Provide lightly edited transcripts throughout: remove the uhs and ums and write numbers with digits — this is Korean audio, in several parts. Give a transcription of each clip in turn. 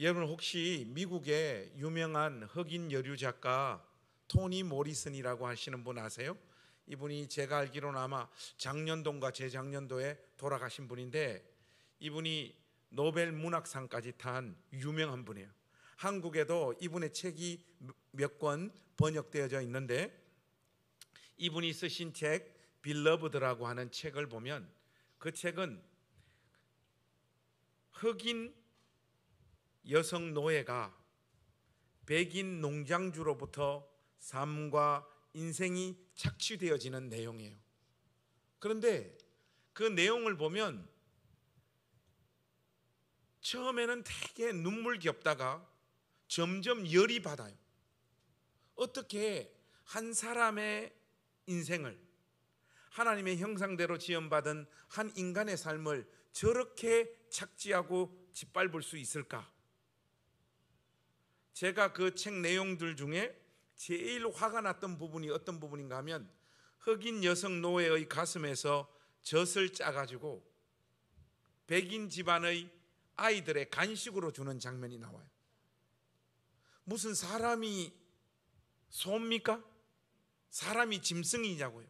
여러분 혹시 미국의 유명한 흑인 여류 작가 토니 모리슨이라고 하시는 분 아세요? 이분이 제가 알기로는 아마 작년도인가 재작년도에 돌아가신 분인데 이분이 노벨 문학상까지 탄 유명한 분이에요. 한국에도 이분의 책이 몇 권 번역되어져 있는데 이분이 쓰신 책 빌러브드라고 하는 책을 보면 그 책은 흑인 여성 노예가 백인 농장주로부터 삶과 인생이 착취되어지는 내용이에요. 그런데 그 내용을 보면 처음에는 되게 눈물겹다가 점점 열이 받아요. 어떻게 한 사람의 인생을, 하나님의 형상대로 지음받은 한 인간의 삶을 저렇게 착취하고 짓밟을 수 있을까? 제가 그 책 내용들 중에 제일 화가 났던 부분이 어떤 부분인가 하면 흑인 여성 노예의 가슴에서 젖을 짜가지고 백인 집안의 아이들의 간식으로 주는 장면이 나와요. 무슨 사람이 소입니까? 사람이 짐승이냐고요.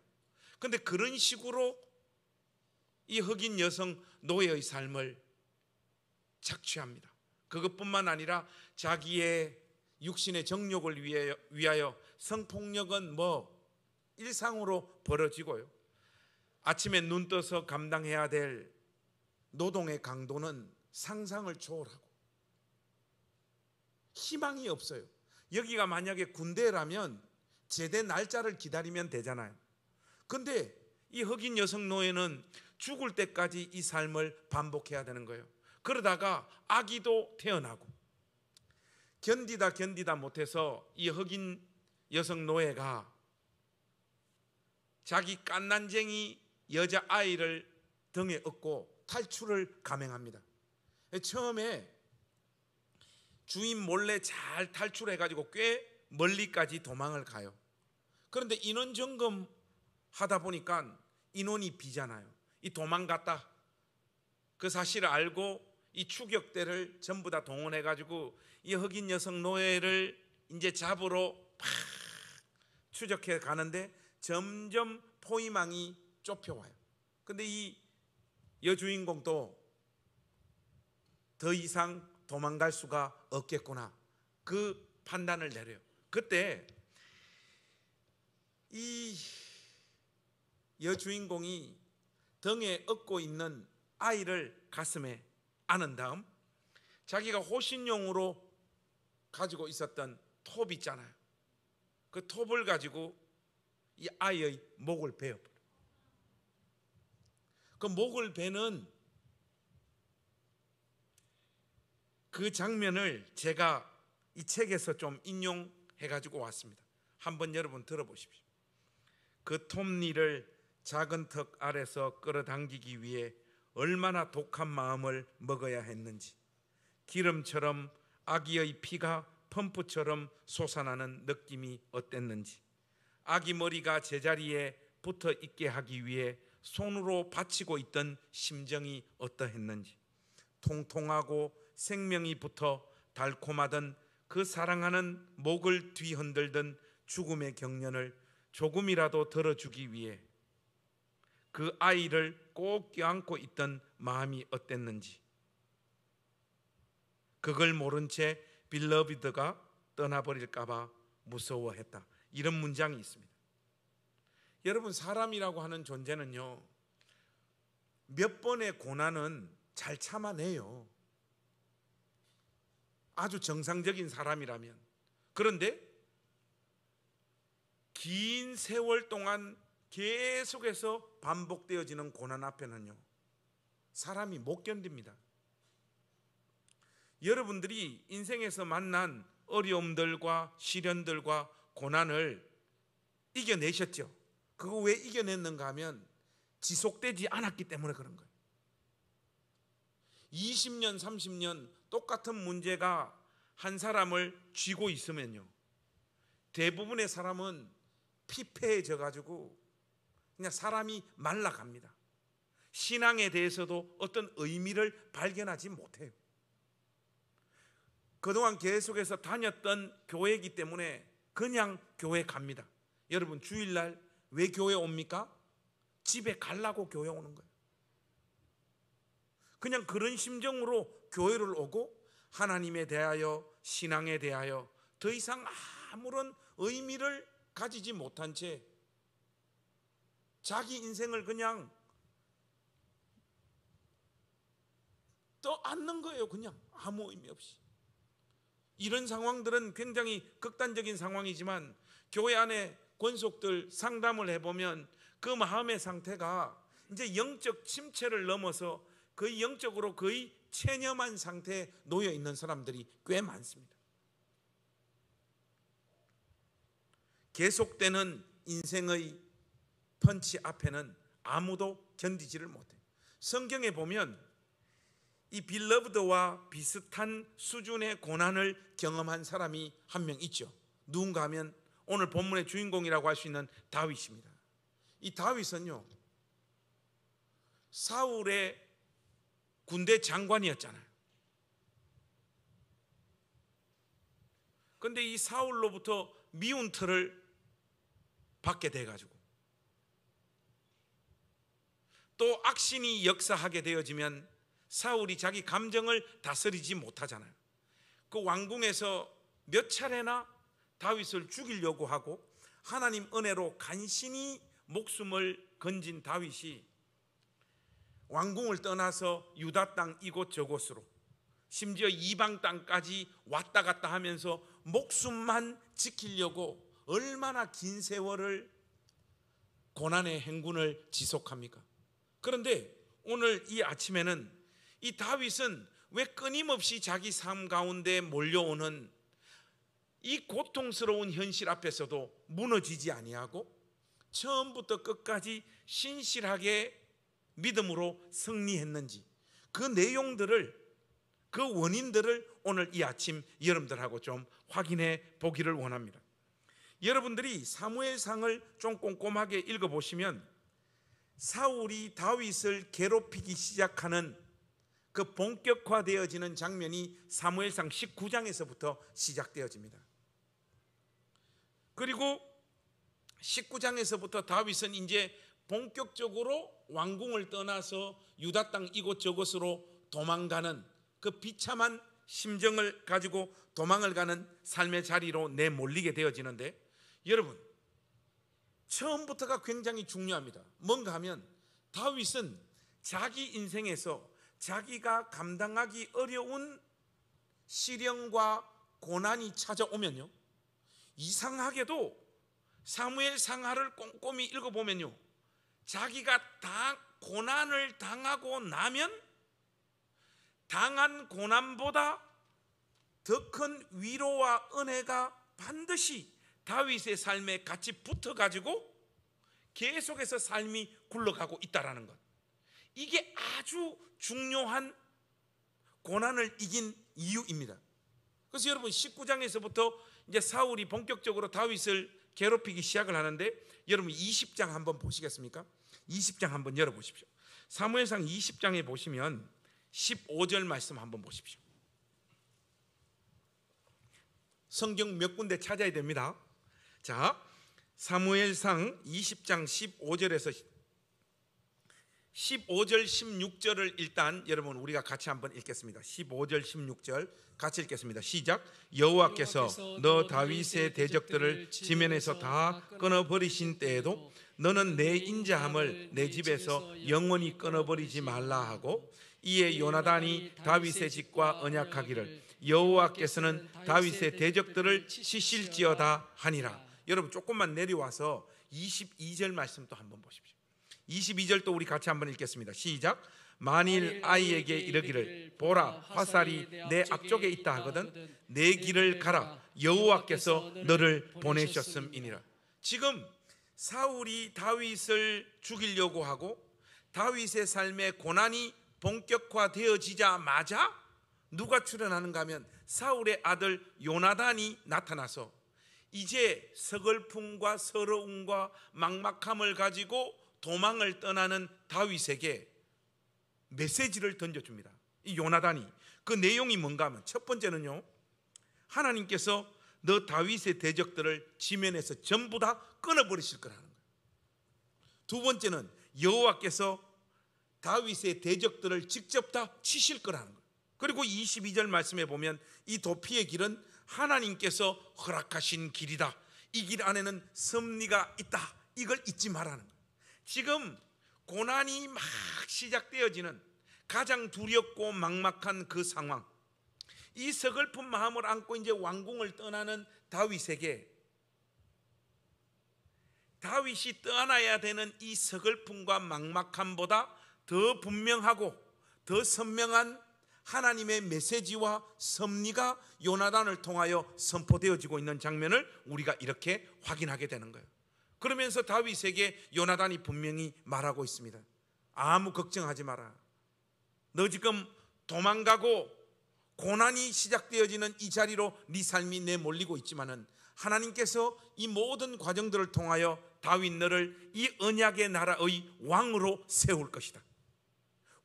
그런데 그런 식으로 이 흑인 여성 노예의 삶을 착취합니다. 그것뿐만 아니라 자기의 육신의 정욕을 위하여 성폭력은 일상으로 벌어지고요. 아침에 눈 떠서 감당해야 될 노동의 강도는 상상을 초월하고 희망이 없어요. 여기가 만약에 군대라면 제대 날짜를 기다리면 되잖아요. 그런데 이 흑인 여성 노예는 죽을 때까지 이 삶을 반복해야 되는 거예요. 그러다가 아기도 태어나고 견디다 못해서 이 흑인 여성 노예가 자기 갓난쟁이 여자아이를 등에 업고 탈출을 감행합니다. 처음에 주인 몰래 잘 탈출해가지고 꽤 멀리까지 도망을 가요. 그런데 인원 점검 하다 보니까 인원이 비잖아요. 이 도망갔다 그 사실을 알고 이 추격대를 전부 다 동원해가지고 이 흑인 여성 노예를 이제 잡으러 팍 추적해 가는데 점점 포위망이 좁혀와요. 근데 이 여주인공도 더 이상 도망갈 수가 없겠구나 그 판단을 내려요. 그때 이 여주인공이 등에 업고 있는 아이를 가슴에 안은 다음 자기가 호신용으로 가지고 있었던 톱 있잖아요. 그 톱을 가지고 이 아이의 목을 베어버려요. 그 목을 베는 그 장면을 제가 이 책에서 좀 인용해 가지고 왔습니다. 한번 여러분 들어보십시오. 그 톱니를 작은 턱 아래서 끌어당기기 위해 얼마나 독한 마음을 먹어야 했는지, 기름처럼 아기의 피가 펌프처럼 솟아나는 느낌이 어땠는지, 아기 머리가 제자리에 붙어 있게 하기 위해 손으로 받치고 있던 심정이 어떠했는지, 통통하고 생명이 붙어 달콤하던 그 사랑하는 목을 뒤흔들던 죽음의 경련을 조금이라도 덜어주기 위해 그 아이를 꼭 껴안고 있던 마음이 어땠는지, 그걸 모른 채 빌러비드가 떠나버릴까봐 무서워했다. 이런 문장이 있습니다. 여러분, 사람이라고 하는 존재는요, 몇 번의 고난은 잘 참아내요. 아주 정상적인 사람이라면. 그런데 긴 세월 동안 계속해서 반복되어지는 고난 앞에는요, 사람이 못 견딥니다. 여러분들이 인생에서 만난 어려움들과 시련들과 고난을 이겨내셨죠? 그거 왜 이겨냈는가 하면 지속되지 않았기 때문에 그런 거예요. 20년, 30년 똑같은 문제가 한 사람을 쥐고 있으면요, 대부분의 사람은 피폐해져 가지고 그냥 사람이 말라갑니다. 신앙에 대해서도 어떤 의미를 발견하지 못해요. 그동안 계속해서 다녔던 교회이기 때문에 그냥 교회 갑니다. 여러분, 주일날 왜 교회 옵니까? 집에 가려고 교회 오는 거예요. 그냥 그런 심정으로 교회를 오고 하나님에 대하여, 신앙에 대하여 더 이상 아무런 의미를 가지지 못한 채 자기 인생을 그냥 떠안는 거예요. 그냥 아무 의미 없이. 이런 상황들은 굉장히 극단적인 상황이지만 교회 안에 권속들 상담을 해보면 그 마음의 상태가 이제 영적 침체를 넘어서 거의 영적으로 거의 체념한 상태에 놓여 있는 사람들이 꽤 많습니다. 계속되는 인생의 펀치 앞에는 아무도 견디지를 못해요. 성경에 보면 이 빌러브드와 비슷한 수준의 고난을 경험한 사람이 한 명 있죠. 누군가 하면 오늘 본문의 주인공이라고 할 수 있는 다윗입니다. 이 다윗은요, 사울의 군대 장관이었잖아요. 그런데 이 사울로부터 미운 틀을 받게 돼가지고 또 악신이 역사하게 되어지면 사울이 자기 감정을 다스리지 못하잖아요. 그 왕궁에서 몇 차례나 다윗을 죽이려고 하고 하나님 은혜로 간신히 목숨을 건진 다윗이 왕궁을 떠나서 유다 땅 이곳저곳으로, 심지어 이방 땅까지 왔다 갔다 하면서 목숨만 지키려고 얼마나 긴 세월을 고난의 행군을 지속합니까? 그런데 오늘 이 아침에는 이 다윗은 왜 끊임없이 자기 삶 가운데 몰려오는 이 고통스러운 현실 앞에서도 무너지지 아니하고 처음부터 끝까지 신실하게 믿음으로 승리했는지, 그 내용들을, 그 원인들을 오늘 이 아침 여러분들하고 좀 확인해 보기를 원합니다. 여러분들이 사무엘상을 좀 꼼꼼하게 읽어보시면 사울이 다윗을 괴롭히기 시작하는 그 본격화되어지는 장면이 사무엘상 19장에서부터 시작되어집니다. 그리고 19장에서부터 다윗은 이제 본격적으로 왕궁을 떠나서 유다 땅 이곳저곳으로 도망가는 그 비참한 심정을 가지고 도망을 가는 삶의 자리로 내몰리게 되어지는데, 여러분, 처음부터가 굉장히 중요합니다. 뭔가 하면 다윗은 자기 인생에서 자기가 감당하기 어려운 시련과 고난이 찾아오면요, 이상하게도 사무엘 상하를 꼼꼼히 읽어보면요, 자기가 다 고난을 당하고 나면 당한 고난보다 더 큰 위로와 은혜가 반드시 다윗의 삶에 같이 붙어가지고 계속해서 삶이 굴러가고 있다라는 것, 이게 아주 중요한 고난을 이긴 이유입니다. 그래서 여러분, 19장에서부터 이제 사울이 본격적으로 다윗을 괴롭히기 시작을 하는데, 여러분 20장 한번 보시겠습니까? 20장 한번 열어보십시오. 사무엘상 20장에 보시면 15절 말씀 한번 보십시오. 성경 몇 군데 찾아야 됩니다. 자, 사무엘상 20장 15절에서 15절 16절을 일단 여러분 우리가 같이 한번 읽겠습니다. 15절 16절 같이 읽겠습니다. 시작. 여호와께서 너 다윗의 대적들을 지면에서 다 끊어버리신 때에도 너는 내 인자함을 내 집에서 영원히 끊어버리지 말라 하고, 이에 요나단이 다윗의 집과 언약하기를 여호와께서는 다윗의 대적들을 치실지어다 하니라. 여러분 조금만 내려와서 22절 말씀 또 한번 보십시오. 22절 또 우리 같이 한번 읽겠습니다. 시작. 만일 아이에게 이르기를 보라 화살이 내 앞쪽에 있다 하거든 내 길을 가라 여호와께서 너를 보내셨음이니라. 지금 사울이 다윗을 죽이려고 하고 다윗의 삶에 고난이 본격화되어지자마자 누가 출현하는가 하면 사울의 아들 요나단이 나타나서 이제 서글픔과 서러움과 막막함을 가지고 도망을 떠나는 다윗에게 메시지를 던져줍니다. 이 요나단이. 그 내용이 뭔가 하면 첫 번째는요, 하나님께서 너 다윗의 대적들을 지면에서 전부 다 끊어버리실 거라는 거예요. 두 번째는 여호와께서 다윗의 대적들을 직접 다 치실 거라는 거예요. 그리고 22절 말씀에 보면 이 도피의 길은 하나님께서 허락하신 길이다. 이 길 안에는 섭리가 있다. 이걸 잊지 말라는 거예요. 지금 고난이 막 시작되어지는 가장 두렵고 막막한 그 상황, 이 서글픈 마음을 안고 이제 왕궁을 떠나는 다윗에게 다윗이 떠나야 되는 이 서글픔과 막막함보다 더 분명하고 더 선명한 하나님의 메시지와 섭리가 요나단을 통하여 선포되어지고 있는 장면을 우리가 이렇게 확인하게 되는 거예요. 그러면서 다윗에게 요나단이 분명히 말하고 있습니다. 아무 걱정하지 마라. 너 지금 도망가고 고난이 시작되어지는 이 자리로 네 삶이 내몰리고 있지만은 하나님께서 이 모든 과정들을 통하여 다윗 너를 이 언약의 나라의 왕으로 세울 것이다.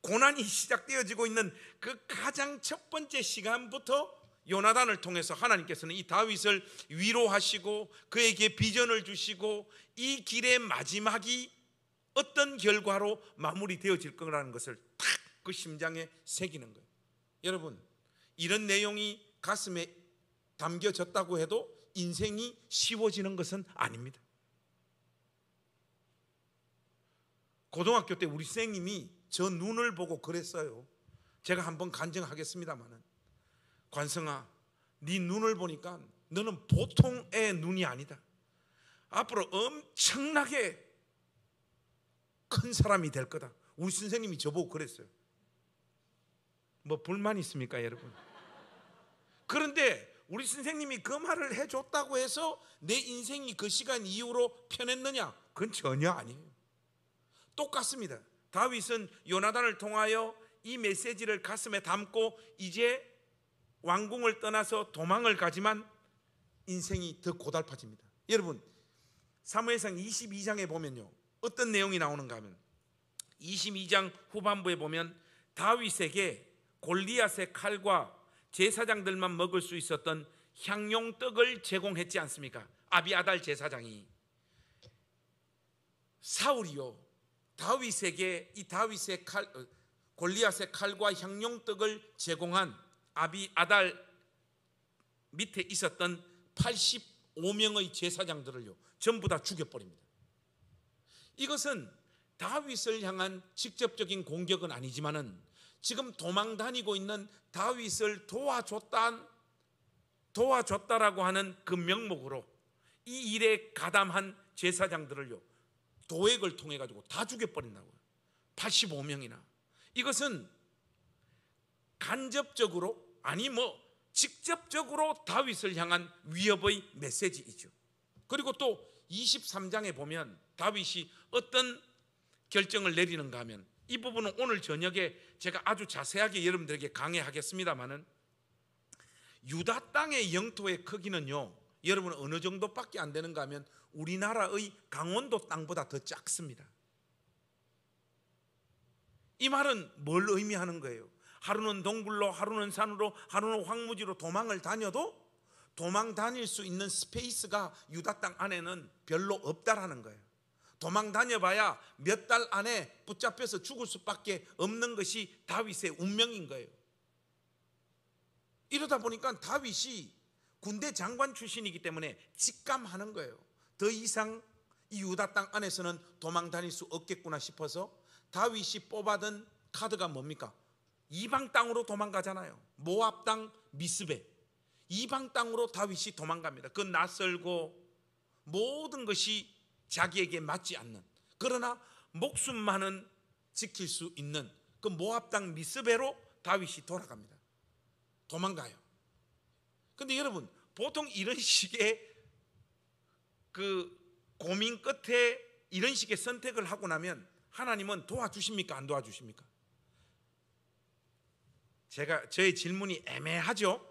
고난이 시작되어지고 있는 그 가장 첫 번째 시간부터 요나단을 통해서 하나님께서는 이 다윗을 위로하시고 그에게 비전을 주시고 이 길의 마지막이 어떤 결과로 마무리되어질 거라는 것을 탁 그 심장에 새기는 거예요. 여러분, 이런 내용이 가슴에 담겨졌다고 해도 인생이 쉬워지는 것은 아닙니다. 고등학교 때 우리 선생님이 저 눈을 보고 그랬어요. 제가 한번 간증하겠습니다마는, 관성아, 네 눈을 보니까 너는 보통의 눈이 아니다. 앞으로 엄청나게 큰 사람이 될 거다. 우리 선생님이 저보고 그랬어요. 뭐 불만 있습니까, 여러분? 그런데 우리 선생님이 그 말을 해줬다고 해서 내 인생이 그 시간 이후로 편했느냐? 그건 전혀 아니에요. 똑같습니다. 다윗은 요나단을 통하여 이 메시지를 가슴에 담고 이제 왕궁을 떠나서 도망을 가지만 인생이 더 고달파집니다. 여러분, 사무엘상 22장에 보면요, 어떤 내용이 나오는가 하면 22장 후반부에 보면 다윗에게 골리앗의 칼과 제사장들만 먹을 수 있었던 향용떡을 제공했지 않습니까? 아비아달 제사장이. 사울이요, 다윗에게 이 다윗의 칼, 골리앗의 칼과 향용떡을 제공한 아비아달 밑에 있었던 85명의 제사장들을요 전부 다 죽여버립니다. 이것은 다윗을 향한 직접적인 공격은 아니지만은 지금 도망 다니고 있는 다윗을 도와줬다라고 하는 그 명목으로 이 일에 가담한 제사장들을요 도액을 통해 가지고 다 죽여버린다고요. 85명이나. 이것은 간접적으로 아니 뭐 직접적으로 다윗을 향한 위협의 메시지이죠. 그리고 또 23장에 보면 다윗이 어떤 결정을 내리는가 하면, 이 부분은 오늘 저녁에 제가 아주 자세하게 여러분들에게 강해하겠습니다마는, 유다 땅의 영토의 크기는요 여러분 어느 정도밖에 안 되는가 하면 우리나라의 강원도 땅보다 더 작습니다. 이 말은 뭘 의미하는 거예요? 하루는 동굴로, 하루는 산으로, 하루는 황무지로 도망을 다녀도 도망 다닐 수 있는 스페이스가 유다 땅 안에는 별로 없다라는 거예요. 도망 다녀봐야 몇 달 안에 붙잡혀서 죽을 수밖에 없는 것이 다윗의 운명인 거예요. 이러다 보니까 다윗이 군대 장관 출신이기 때문에 직감하는 거예요. 더 이상 이 유다 땅 안에서는 도망 다닐 수 없겠구나 싶어서 다윗이 뽑아둔 카드가 뭡니까? 이방 땅으로 도망가잖아요. 모압 땅 미스베, 이방 땅으로 다윗이 도망갑니다. 그 낯설고 모든 것이 자기에게 맞지 않는, 그러나 목숨만은 지킬 수 있는 그 모압 땅 미스베로 다윗이 돌아갑니다. 도망가요. 근데 여러분, 보통 이런 식의 그 고민 끝에 이런 식의 선택을 하고 나면 하나님은 도와주십니까? 안 도와주십니까? 저의 질문이 애매하죠?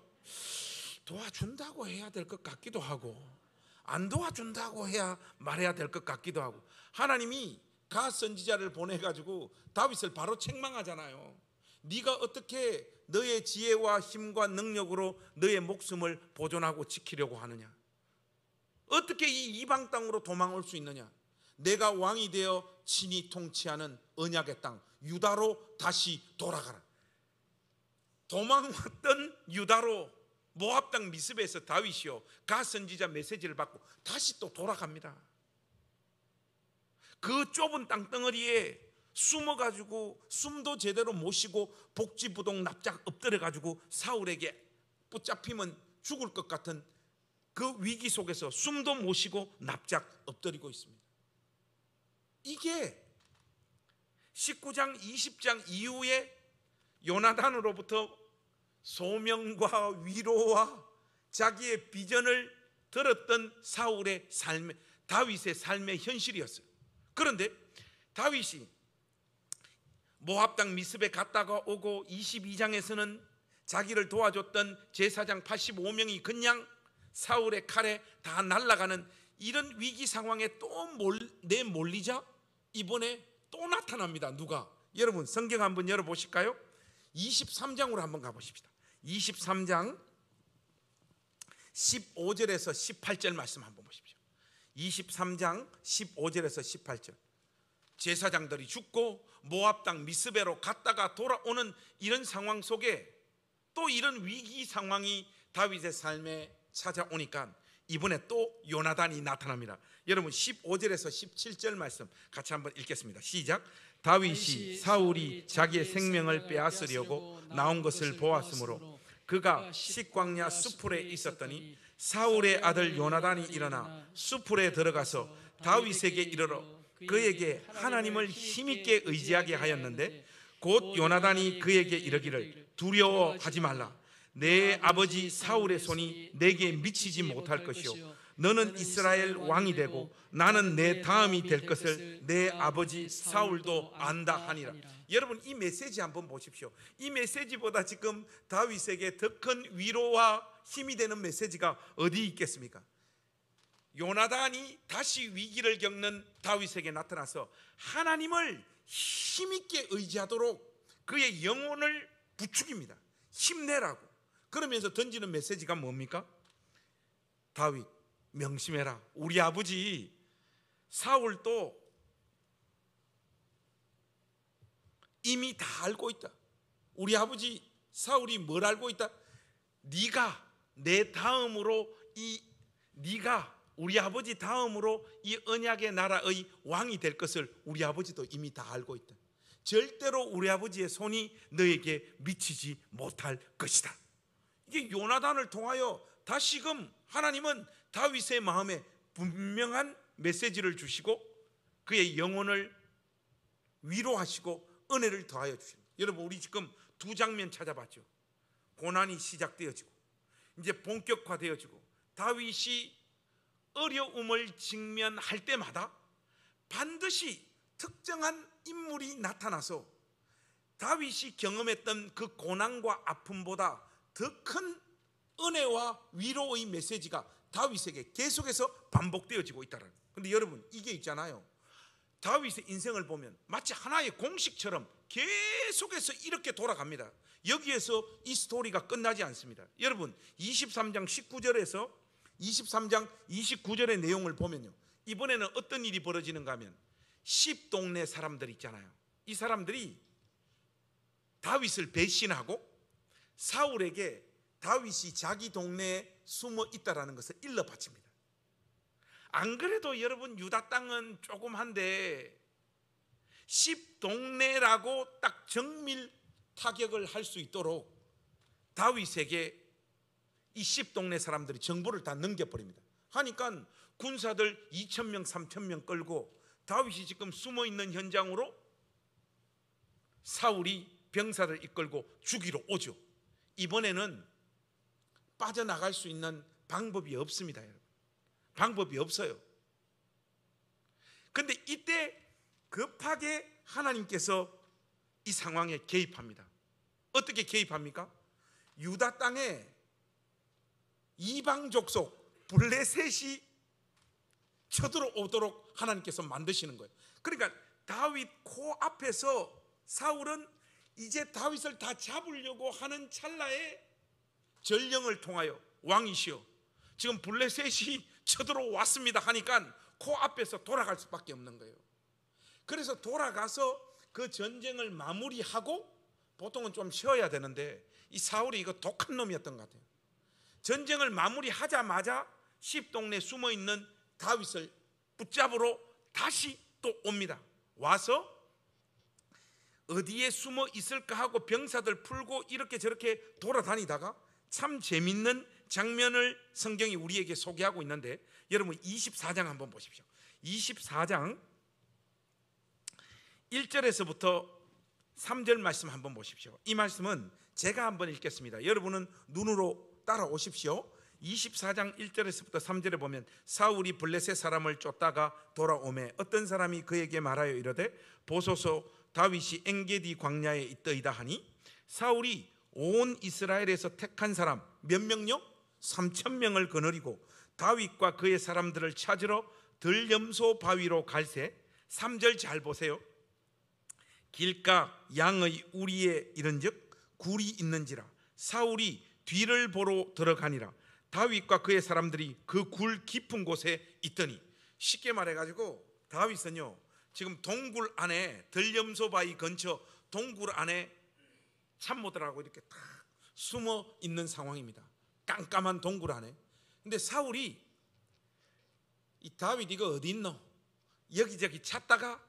도와준다고 해야 될 것 같기도 하고 안 도와준다고 해야 말해야 될 것 같기도 하고. 하나님이 갓 선지자를 보내가지고 다윗을 바로 책망하잖아요. 네가 어떻게 너의 지혜와 힘과 능력으로 너의 목숨을 보존하고 지키려고 하느냐? 어떻게 이 이방 땅으로 도망올 수 있느냐? 내가 왕이 되어 친히 통치하는 언약의 땅 유다로 다시 돌아가라. 도망왔던 유다로 모압 땅 미스베에서 다윗이요 가 선지자 메시지를 받고 다시 또 돌아갑니다. 그 좁은 땅덩어리에 숨어가지고 숨도 제대로 못 쉬고 복지부동 납작 엎드려가지고 사울에게 붙잡히면 죽을 것 같은 그 위기 속에서 숨도 못 쉬고 납작 엎드리고 있습니다. 이게 19장 20장 이후에 요나단으로부터 소명과 위로와 자기의 비전을 들었던 사울의 삶, 다윗의 삶의 현실이었어요. 그런데 다윗이 모압 땅 미스베 갔다가 오고 22장에서는 자기를 도와줬던 제사장 85명이 그냥 사울의 칼에 다 날아가는 이런 위기 상황에 또 내몰리자 이번에 또 나타납니다. 누가? 여러분 성경 한번 열어보실까요? 23장으로 한번 가보십시다. 23장 15절에서 18절 말씀 한번 보십시오. 23장 15절에서 18절. 제사장들이 죽고 모압 땅 미스베로 갔다가 돌아오는 이런 상황 속에 또 이런 위기 상황이 다윗의 삶에 찾아오니까 이번에 또 요나단이 나타납니다. 여러분 15절에서 17절 말씀 같이 한번 읽겠습니다. 시작. 다윗이 사울이 자기의 생명을 빼앗으려고 나온 것을 보았으므로 그가 식광야 수풀에 있었더니 사울의 아들 요나단이 일어나 수풀에 들어가서 다윗에게 이르러 그에게 하나님을 힘있게 의지하게 하였는데 곧 요나단이 그에게 이르기를 두려워하지 말라. 내 아버지 사울의 손이 내게 미치지 못할 것이요 너는 이스라엘 왕이 되고 나는 내 다음이 될 것을 내 아버지 사울도 안다 하니라. 여러분 이 메시지 한번 보십시오. 이 메시지보다 지금 다윗에게 더 큰 위로와 힘이 되는 메시지가 어디 있겠습니까? 요나단이 다시 위기를 겪는 다윗에게 나타나서 하나님을 힘있게 의지하도록 그의 영혼을 부추깁니다. 힘내라고. 그러면서 던지는 메시지가 뭡니까? 다윗 명심해라. 우리 아버지 사울도 이미 다 알고 있다. 우리 아버지 사울이 뭘 알고 있다? 네가 내 다음으로 네가 우리 아버지 다음으로 이 언약의 나라의 왕이 될 것을 우리 아버지도 이미 다 알고 있다. 절대로 우리 아버지의 손이 너에게 미치지 못할 것이다. 이게 요나단을 통하여 다시금 하나님은 다윗의 마음에 분명한 메시지를 주시고 그의 영혼을 위로하시고 은혜를 더하여 주십니다. 여러분 우리 지금 두 장면 찾아봤죠. 고난이 시작되어지고 이제 본격화되어지고 다윗이 어려움을 직면할 때마다 반드시 특정한 인물이 나타나서 다윗이 경험했던 그 고난과 아픔보다 더 큰 은혜와 위로의 메시지가 다윗에게 계속해서 반복되어지고 있다는. 근데 여러분 이게 있잖아요. 다윗의 인생을 보면 마치 하나의 공식처럼 계속해서 이렇게 돌아갑니다. 여기에서 이 스토리가 끝나지 않습니다. 여러분 23장 19절에서 23장 29절의 내용을 보면요, 이번에는 어떤 일이 벌어지는가 하면 10동네 사람들 있잖아요. 이 사람들이 다윗을 배신하고 사울에게 다윗이 자기 동네에 숨어 있다라는 것을 일러 바칩니다. 안 그래도 여러분 유다 땅은 조그만데 10동네라고 딱 정밀 타격을 할 수 있도록 다윗에게 이 10동네 사람들이 정보를 다 넘겨버립니다. 하니까 군사들 2,000명 3,000명 끌고 다윗이 지금 숨어있는 현장으로 사울이 병사를 이끌고 죽이러 오죠. 이번에는 빠져나갈 수 있는 방법이 없습니다. 여러분. 방법이 없어요. 그런데 이때 급하게 하나님께서 이 상황에 개입합니다. 어떻게 개입합니까? 유다 땅에 이방 족속 블레셋이 쳐들어오도록 하나님께서 만드시는 거예요. 그러니까 다윗 코앞에서 사울은 이제 다윗을 다 잡으려고 하는 찰나에 전령을 통하여 왕이시여 지금 블레셋이 쳐들어왔습니다 하니까 코앞에서 돌아갈 수밖에 없는 거예요. 그래서 돌아가서 그 전쟁을 마무리하고 보통은 좀 쉬어야 되는데 이 사울이 이거 독한 놈이었던 것 같아요. 전쟁을 마무리하자마자 십동네에 숨어있는 다윗을 붙잡으러 다시 또 옵니다. 와서 어디에 숨어 있을까 하고 병사들 풀고 이렇게 저렇게 돌아다니다가 참 재밌는 장면을 성경이 우리에게 소개하고 있는데 여러분 24장 한번 보십시오. 24장 1절에서부터 3절 말씀 한번 보십시오. 이 말씀은 제가 한번 읽겠습니다. 여러분은 눈으로 따라오십시오. 24장 1절에서부터 3절에 보면 사울이 블레셋 사람을 쫓다가 돌아오매 어떤 사람이 그에게 말하여 이르되 보소서 다윗이 엥게디 광야에 있더이다 하니 사울이 온 이스라엘에서 택한 사람 몇 명요? 3,000명을 거느리고 다윗과 그의 사람들을 찾으러 들염소 바위로 갈새 3절 잘 보세요. 길가 양의 우리에 이른즉 굴이 있는지라 사울이 뒤를 보러 들어가니라 다윗과 그의 사람들이 그 굴 깊은 곳에 있더니 쉽게 말해가지고 다윗은요 지금 동굴 안에 들염소 바위 근처 동굴 안에 참모들하고 이렇게 딱 숨어 있는 상황입니다. 깜깜한 동굴 안에. 근데 사울이 이 다윗 이거 어디 있노? 여기저기 찾다가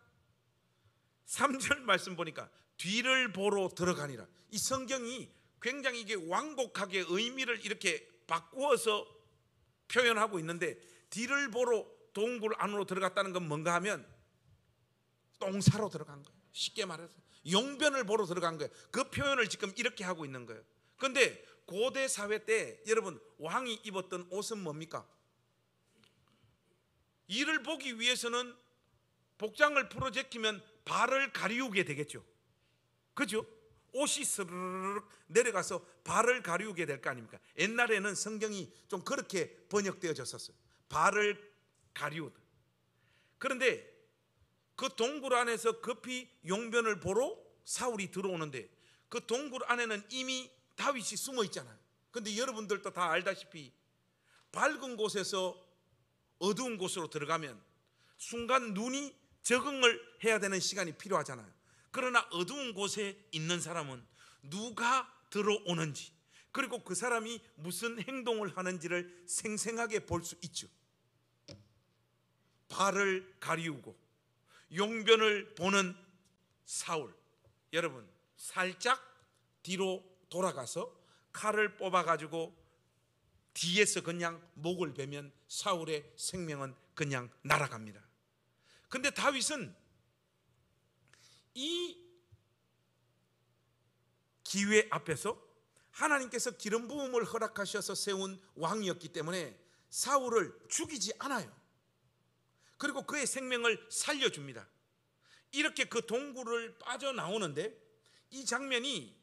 3절 말씀 보니까 뒤를 보러 들어가니라. 이 성경이 굉장히 이게 완곡하게 의미를 이렇게 바꾸어서 표현하고 있는데 뒤를 보러 동굴 안으로 들어갔다는 건 뭔가 하면 똥 사러 들어간 거예요. 쉽게 말해서 용변을 보러 들어간 거예요. 그 표현을 지금 이렇게 하고 있는 거예요. 그런데 고대 사회 때 여러분 왕이 입었던 옷은 뭡니까? 이를 보기 위해서는 복장을 풀어제끼면 발을 가리우게 되겠죠. 그죠? 옷이 스르륵 내려가서 발을 가리우게 될 거 아닙니까? 옛날에는 성경이 좀 그렇게 번역되어졌었어요. 발을 가리우다. 그런데 그 동굴 안에서 급히 용변을 보러 사울이 들어오는데 그 동굴 안에는 이미 다윗이 숨어 있잖아요. 그런데 여러분들도 다 알다시피 밝은 곳에서 어두운 곳으로 들어가면 순간 눈이 적응을 해야 되는 시간이 필요하잖아요. 그러나 어두운 곳에 있는 사람은 누가 들어오는지 그리고 그 사람이 무슨 행동을 하는지를 생생하게 볼 수 있죠. 발을 가리우고 용변을 보는 사울. 여러분 살짝 뒤로 돌아가서 칼을 뽑아가지고 뒤에서 그냥 목을 베면 사울의 생명은 그냥 날아갑니다. 근데 다윗은 이 기회 앞에서 하나님께서 기름 부음을 허락하셔서 세운 왕이었기 때문에 사울을 죽이지 않아요. 그리고 그의 생명을 살려줍니다. 이렇게 그 동굴을 빠져나오는데 이 장면이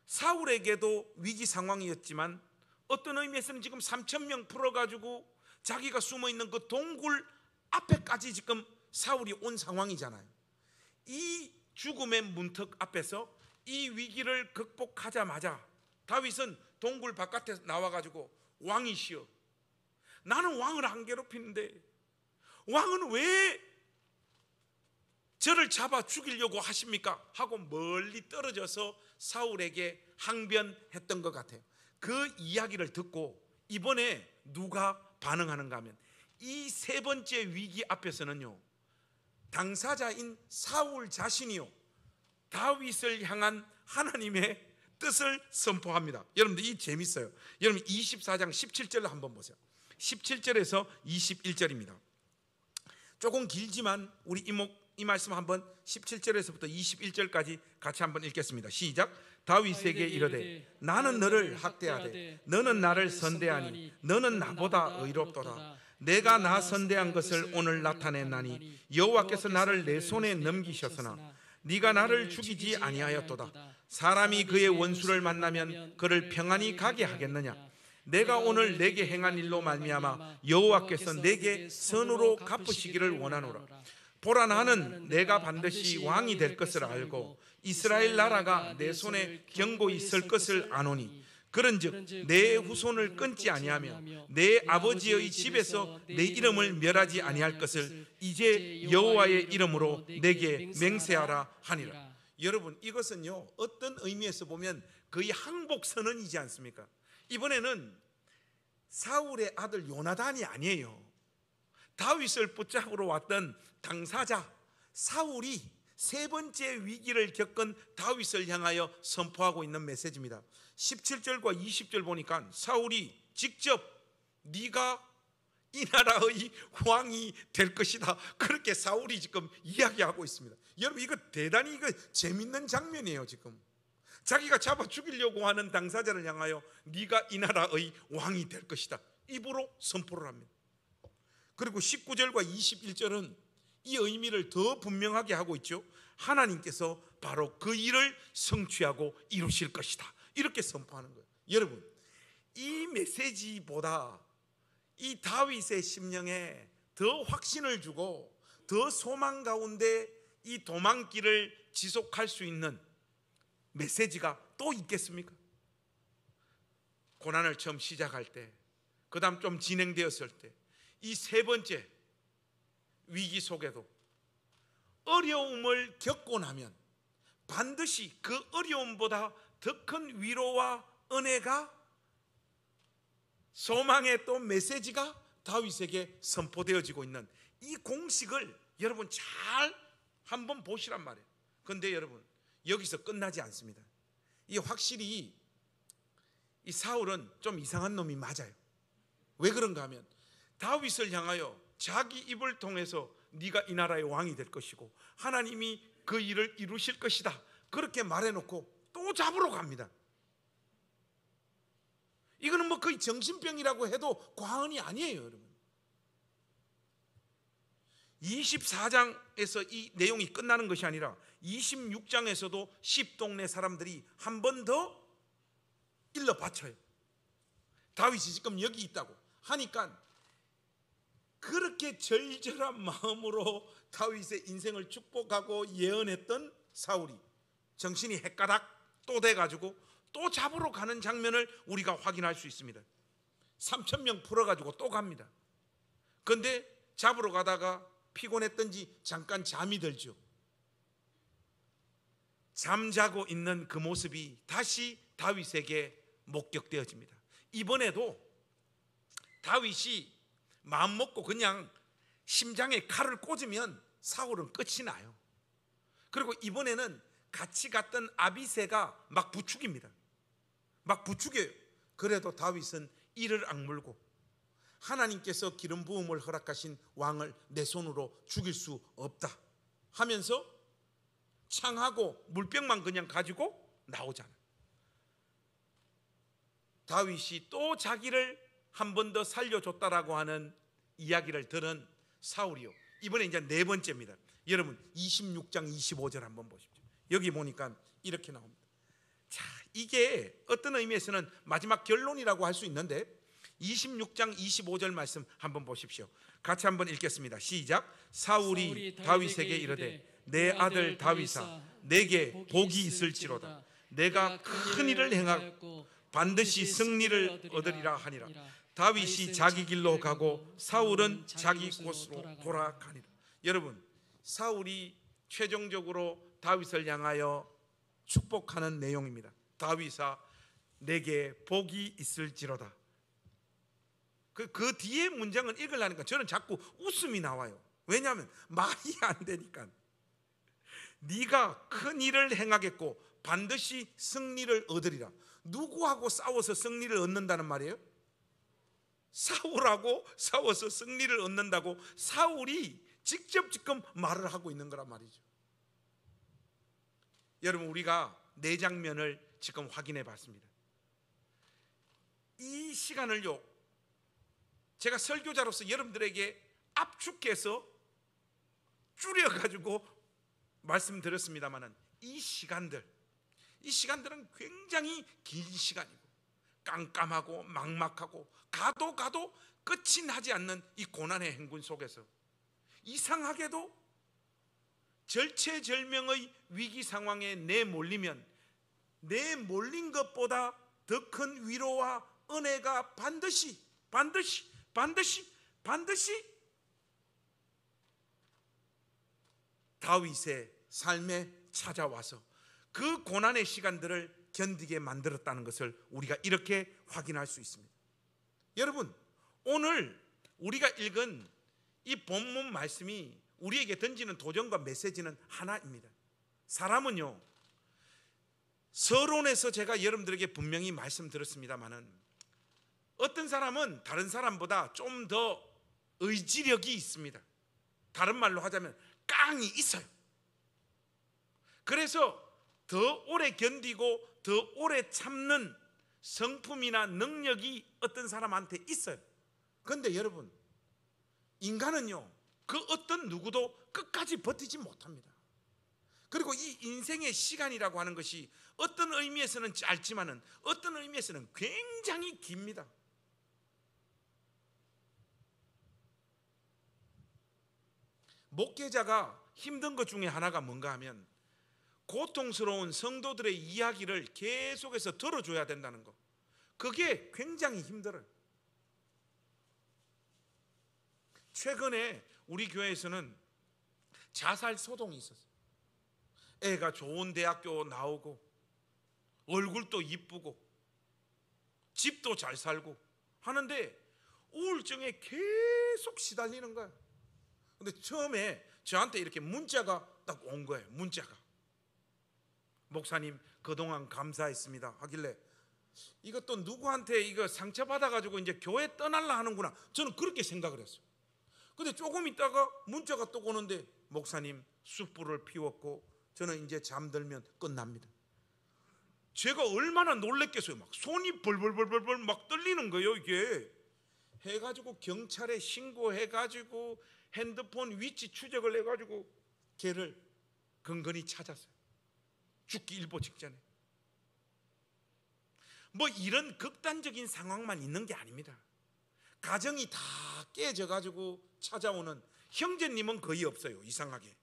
사울에게도 위기 상황이었지만 어떤 의미에서는 지금 3,000명 풀어가지고 자기가 숨어있는 그 동굴 앞에까지 지금 사울이 온 상황이잖아요. 이 죽음의 문턱 앞에서 이 위기를 극복하자마자 다윗은 동굴 바깥에 나와가지고 왕이시여 나는 왕을 안 괴롭히는데 왕은 왜 저를 잡아 죽이려고 하십니까? 하고 멀리 떨어져서 사울에게 항변했던 것 같아요. 그 이야기를 듣고 이번에 누가 반응하는가 하면 이 세 번째 위기 앞에서는요 당사자인 사울 자신이요 다윗을 향한 하나님의 뜻을 선포합니다. 여러분들 이 재밌어요. 여러분 24장 17절을 한번 보세요. 17절에서 21절입니다. 조금 길지만 우리 이 말씀 한번 17절에서부터 21절까지 같이 한번 읽겠습니다. 시작. 다윗에게 이르되 나는 너를 학대하되 너는 나를 선대하니 너는 나보다 의롭도다. 내가 나 선대한 것을 오늘 나타냈나니 여호와께서 나를 내 손에 넘기셨으나 네가 나를 죽이지 아니하였도다. 사람이 그의 원수를 만나면 그를 평안히 가게 하겠느냐? 내가 오늘 내게 행한 일로 말미암아 여호와께서 내게 선으로 갚으시기를 원하노라. 보라 나는 내가 반드시 왕이 될 것을 알고 이스라엘 나라가 내 손에 견고히 설 것을 아노니 그런즉 내 후손을 끊지 아니하며 내 아버지의 집에서 내 이름을 멸하지 아니할 것을 이제 여호와의 이름으로 내게 맹세하라 하니라. 여러분, 이것은요 어떤 의미에서 보면 거의 항복 선언이지 않습니까? 이번에는 사울의 아들 요나단이 아니에요. 다윗을 붙잡으러 왔던 당사자 사울이 세 번째 위기를 겪은 다윗을 향하여 선포하고 있는 메시지입니다. 17절과 20절 보니까 사울이 직접 네가 이 나라의 왕이 될 것이다, 그렇게 사울이 지금 이야기하고 있습니다. 여러분, 이거 대단히 재밌는 장면이에요. 지금 자기가 잡아 죽이려고 하는 당사자를 향하여 네가 이 나라의 왕이 될 것이다, 입으로 선포를 합니다. 그리고 19절과 21절은 이 의미를 더 분명하게 하고 있죠. 하나님께서 바로 그 일을 성취하고 이루실 것이다, 이렇게 선포하는 거예요. 여러분, 이 메시지보다 이 다윗의 심령에 더 확신을 주고 더 소망 가운데 이 도망길을 지속할 수 있는 메시지가 또 있겠습니까? 고난을 처음 시작할 때, 그 다음 좀 진행되었을 때, 이 세 번째 위기 속에도 어려움을 겪고 나면 반드시 그 어려움보다 더 큰 위로와 은혜가, 소망의 또 메시지가 다윗에게 선포되어지고 있는 이 공식을 여러분 잘 한번 보시란 말이에요. 그런데 여러분, 여기서 끝나지 않습니다. 이 확실히 이 사울은 좀 이상한 놈이 맞아요. 왜 그런가 하면 다윗을 향하여 자기 입을 통해서 네가 이 나라의 왕이 될 것이고 하나님이 그 일을 이루실 것이다, 그렇게 말해놓고 또 잡으러 갑니다. 이거는 뭐 거의 정신병이라고 해도 과언이 아니에요. 여러분, 24장에서 이 내용이 끝나는 것이 아니라 26장에서도 10동네 사람들이 한 번 더 일러 바쳐요. 다윗이 지금 여기 있다고 하니까 그렇게 절절한 마음으로 다윗의 인생을 축복하고 예언했던 사울이 정신이 헷가닥 또 돼가지고 또 잡으러 가는 장면을 우리가 확인할 수 있습니다. 3,000명 풀어가지고 또 갑니다. 그런데 잡으러 가다가 피곤했던지 잠깐 잠이 들죠. 잠자고 있는 그 모습이 다시 다윗에게 목격되어집니다. 이번에도 다윗이 마음 먹고 그냥 심장에 칼을 꽂으면 사울은 끝이 나요. 그리고 이번에는 같이 갔던 아비새가 막 부추깁니다. 막 부추겨요. 그래도 다윗은 이를 악물고 하나님께서 기름 부음을 허락하신 왕을 내 손으로 죽일 수 없다 하면서 창하고 물병만 그냥 가지고 나오잖아요. 다윗이 또 자기를 한 번 더 살려줬다라고 하는 이야기를 들은 사울이요, 이번에 이제 네 번째입니다. 여러분 26장 25절 한번 보십시오. 여기 보니까 이렇게 나옵니다. 자, 이게 어떤 의미에서는 마지막 결론이라고 할 수 있는데 26장 25절 말씀 한번 보십시오. 같이 한번 읽겠습니다. 시작. 사울이 다윗에게 이르되 내 아들 다윗아, 내게 복이 있을지로다. 내가 큰 일을 행하고 반드시 승리를 얻으리라 하니라. 다윗이 자기 길로 가고 사울은 자기 곳으로 돌아가니라. 여러분, 사울이 최종적으로 다윗을 향하여 축복하는 내용입니다. 다윗아, 내게 복이 있을지로다. 그 뒤에 문장을 읽으려니까 저는 자꾸 웃음이 나와요. 왜냐하면 말이 안 되니까. 네가 큰 일을 행하겠고 반드시 승리를 얻으리라. 누구하고 싸워서 승리를 얻는다는 말이에요? 사울하고 싸워서 승리를 얻는다고 사울이 직접 지금 말을 하고 있는 거란 말이죠. 여러분, 우리가 네 장면을 지금 확인해 봤습니다. 이 시간을요, 제가 설교자로서 여러분들에게 압축해서 줄여가지고 말씀드렸습니다만은 이 시간들은 굉장히 긴 시간이고 깜깜하고 막막하고 가도 끝이 나지 않는 이 고난의 행군 속에서 이상하게도 절체절명의 위기 상황에 내몰리면 내몰린 것보다 더 큰 위로와 은혜가 반드시 다윗의 삶에 찾아와서 그 고난의 시간들을 견디게 만들었다는 것을 우리가 이렇게 확인할 수 있습니다. 여러분, 오늘 우리가 읽은 이 본문 말씀이 우리에게 던지는 도전과 메시지는 하나입니다. 사람은요, 서론에서 제가 여러분들에게 분명히 말씀드렸습니다마는 어떤 사람은 다른 사람보다 좀 더 의지력이 있습니다. 다른 말로 하자면 깡이 있어요. 그래서 더 오래 견디고 더 오래 참는 성품이나 능력이 어떤 사람한테 있어요. 그런데 여러분, 인간은요, 그 어떤 누구도 끝까지 버티지 못합니다. 그리고 이 인생의 시간이라고 하는 것이 어떤 의미에서는 짧지만은 어떤 의미에서는 굉장히 깁니다. 목회자가 힘든 것 중에 하나가 뭔가 하면 고통스러운 성도들의 이야기를 계속해서 들어줘야 된다는 것. 그게 굉장히 힘들어요. 최근에 우리 교회에서는 자살 소동이 있었어요. 애가 좋은 대학교 나오고 얼굴도 이쁘고 집도 잘 살고 하는데 우울증에 계속 시달리는 거예요. 근데 처음에 저한테 이렇게 문자가 딱 온 거예요. 문자가, 목사님 그동안 감사했습니다 하길래 이것도 누구한테 이거 상처받아가지고 이제 교회 떠날라 하는구나, 저는 그렇게 생각을 했어요. 근데 조금 있다가 문자가 또 오는데 목사님 숯불을 피웠고 저는 이제 잠들면 끝납니다. 제가 얼마나 놀랬겠어요. 막 손이 벌벌벌벌 막 떨리는 거예요. 이게 해가지고 경찰에 신고해가지고 핸드폰 위치 추적을 해가지고 걔를 근근히 찾았어요. 죽기 일보 직전에. 뭐 이런 극단적인 상황만 있는 게 아닙니다. 가정이 다 깨져가지고 찾아오는 형제님은 거의 없어요. 이상하게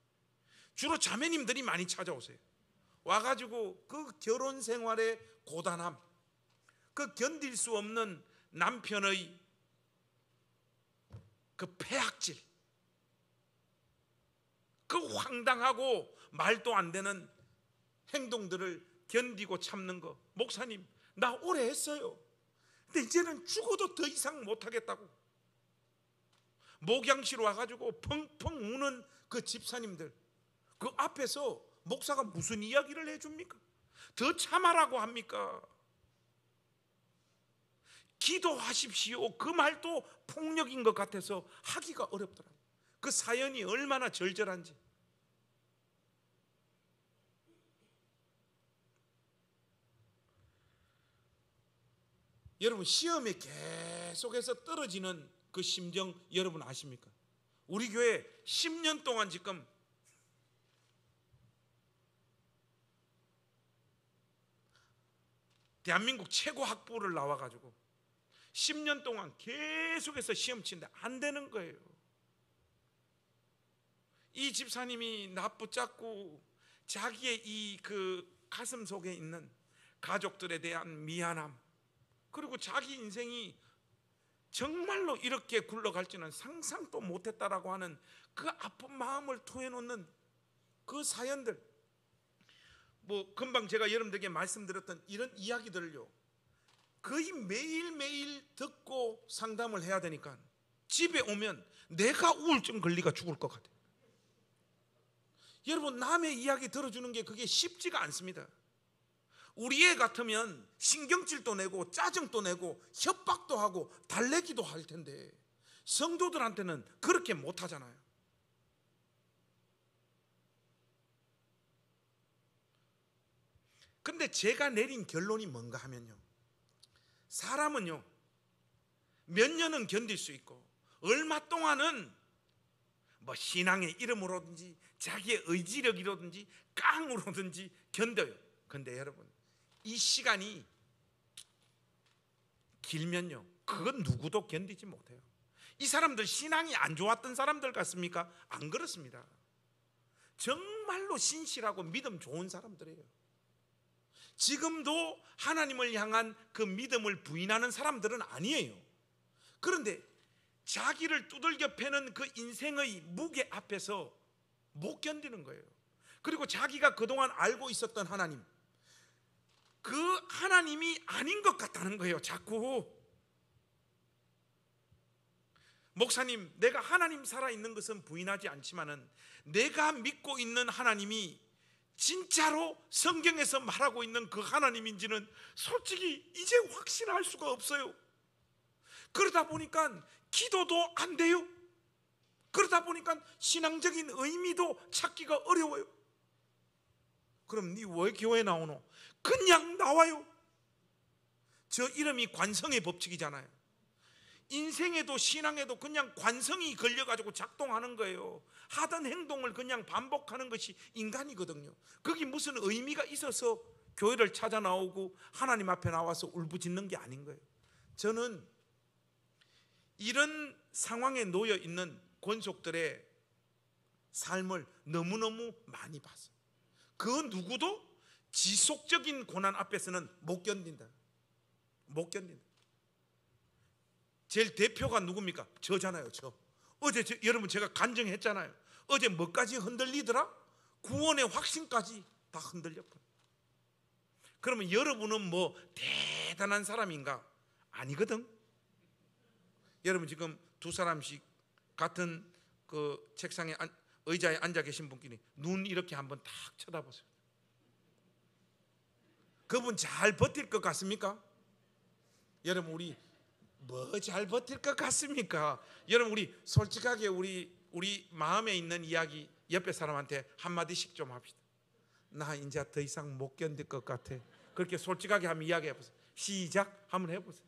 주로 자매님들이 많이 찾아오세요. 와가지고 그 결혼 생활의 고단함, 그 견딜 수 없는 남편의 그 폐악질, 그 황당하고 말도 안 되는 행동들을 견디고 참는 거. 목사님 나 오래 했어요. 근데 이제는 죽어도 더 이상 못하겠다고. 목양실 와가지고 펑펑 우는 그 집사님들, 그 앞에서 목사가 무슨 이야기를 해줍니까? 더 참아라고 합니까? 기도하십시오, 그 말도 폭력인 것 같아서 하기가 어렵더라고요. 그 사연이 얼마나 절절한지. 여러분, 시험에 계속해서 떨어지는 그 심정 여러분 아십니까? 우리 교회 10년 동안 지금 대한민국 최고 학부를 나와가지고 10년 동안 계속해서 시험 치는데 안 되는 거예요. 이 집사님이 나 붙잡고 자기의 이 그 가슴 속에 있는 가족들에 대한 미안함, 그리고 자기 인생이 정말로 이렇게 굴러갈지는 상상도 못했다라고 하는 그 아픈 마음을 토해놓는 그 사연들, 뭐 금방 제가 여러분들에게 말씀드렸던 이런 이야기들을요 거의 매일매일 듣고 상담을 해야 되니까 집에 오면 내가 우울증 걸리가 죽을 것 같아요. 여러분, 남의 이야기 들어주는 게 그게 쉽지가 않습니다. 우리 애 같으면 신경질도 내고 짜증도 내고 협박도 하고 달래기도 할 텐데 성도들한테는 그렇게 못 하잖아요. 근데 제가 내린 결론이 뭔가 하면요, 사람은요 몇 년은 견딜 수 있고 얼마 동안은 뭐 신앙의 이름으로든지 자기의 의지력이로든지 깡으로든지 견뎌요. 근데 여러분, 이 시간이 길면요 그건 누구도 견디지 못해요. 이 사람들 신앙이 안 좋았던 사람들 같습니까? 안 그렇습니다. 정말로 신실하고 믿음 좋은 사람들이에요. 지금도 하나님을 향한 그 믿음을 부인하는 사람들은 아니에요. 그런데 자기를 두들겨 패는 그 인생의 무게 앞에서 못 견디는 거예요. 그리고 자기가 그동안 알고 있었던 하나님, 그 하나님이 아닌 것 같다는 거예요. 자꾸 목사님, 내가 하나님 살아있는 것은 부인하지 않지만은 내가 믿고 있는 하나님이 진짜로 성경에서 말하고 있는 그 하나님인지는 솔직히 이제 확신할 수가 없어요. 그러다 보니까 기도도 안 돼요. 그러다 보니까 신앙적인 의미도 찾기가 어려워요. 그럼 니 왜 교회 나오노? 그냥 나와요. 저 이름이 관성의 법칙이잖아요. 인생에도 신앙에도 그냥 관성이 걸려가지고 작동하는 거예요. 하던 행동을 그냥 반복하는 것이 인간이거든요. 그게 무슨 의미가 있어서 교회를 찾아 나오고 하나님 앞에 나와서 울부짖는 게 아닌 거예요. 저는 이런 상황에 놓여 있는 권속들의 삶을 너무너무 많이 봤어요. 그 누구도 지속적인 고난 앞에서는 못 견딘다. 못 견딘다. 제일 대표가 누굽니까? 저잖아요. 어제 여러분 제가 간증했잖아요. 어제 뭐까지 흔들리더라? 구원의 확신까지 다 흔들렸거든요. 그러면 여러분은 뭐 대단한 사람인가? 아니거든. 여러분 지금 두 사람씩 같은 그 책상에 의자에 앉아 계신 분끼리 눈 이렇게 한번 딱 쳐다보세요. 그분 잘 버틸 것 같습니까? 여러분 우리 뭐 잘 버틸 것 같습니까? 여러분 우리 솔직하게 우리 마음에 있는 이야기 옆에 사람한테 한마디씩 좀 합시다. 나 이제 더 이상 못 견딜 것 같아. 그렇게 솔직하게 한번 이야기해 보세요. 시작 한번 해보세요.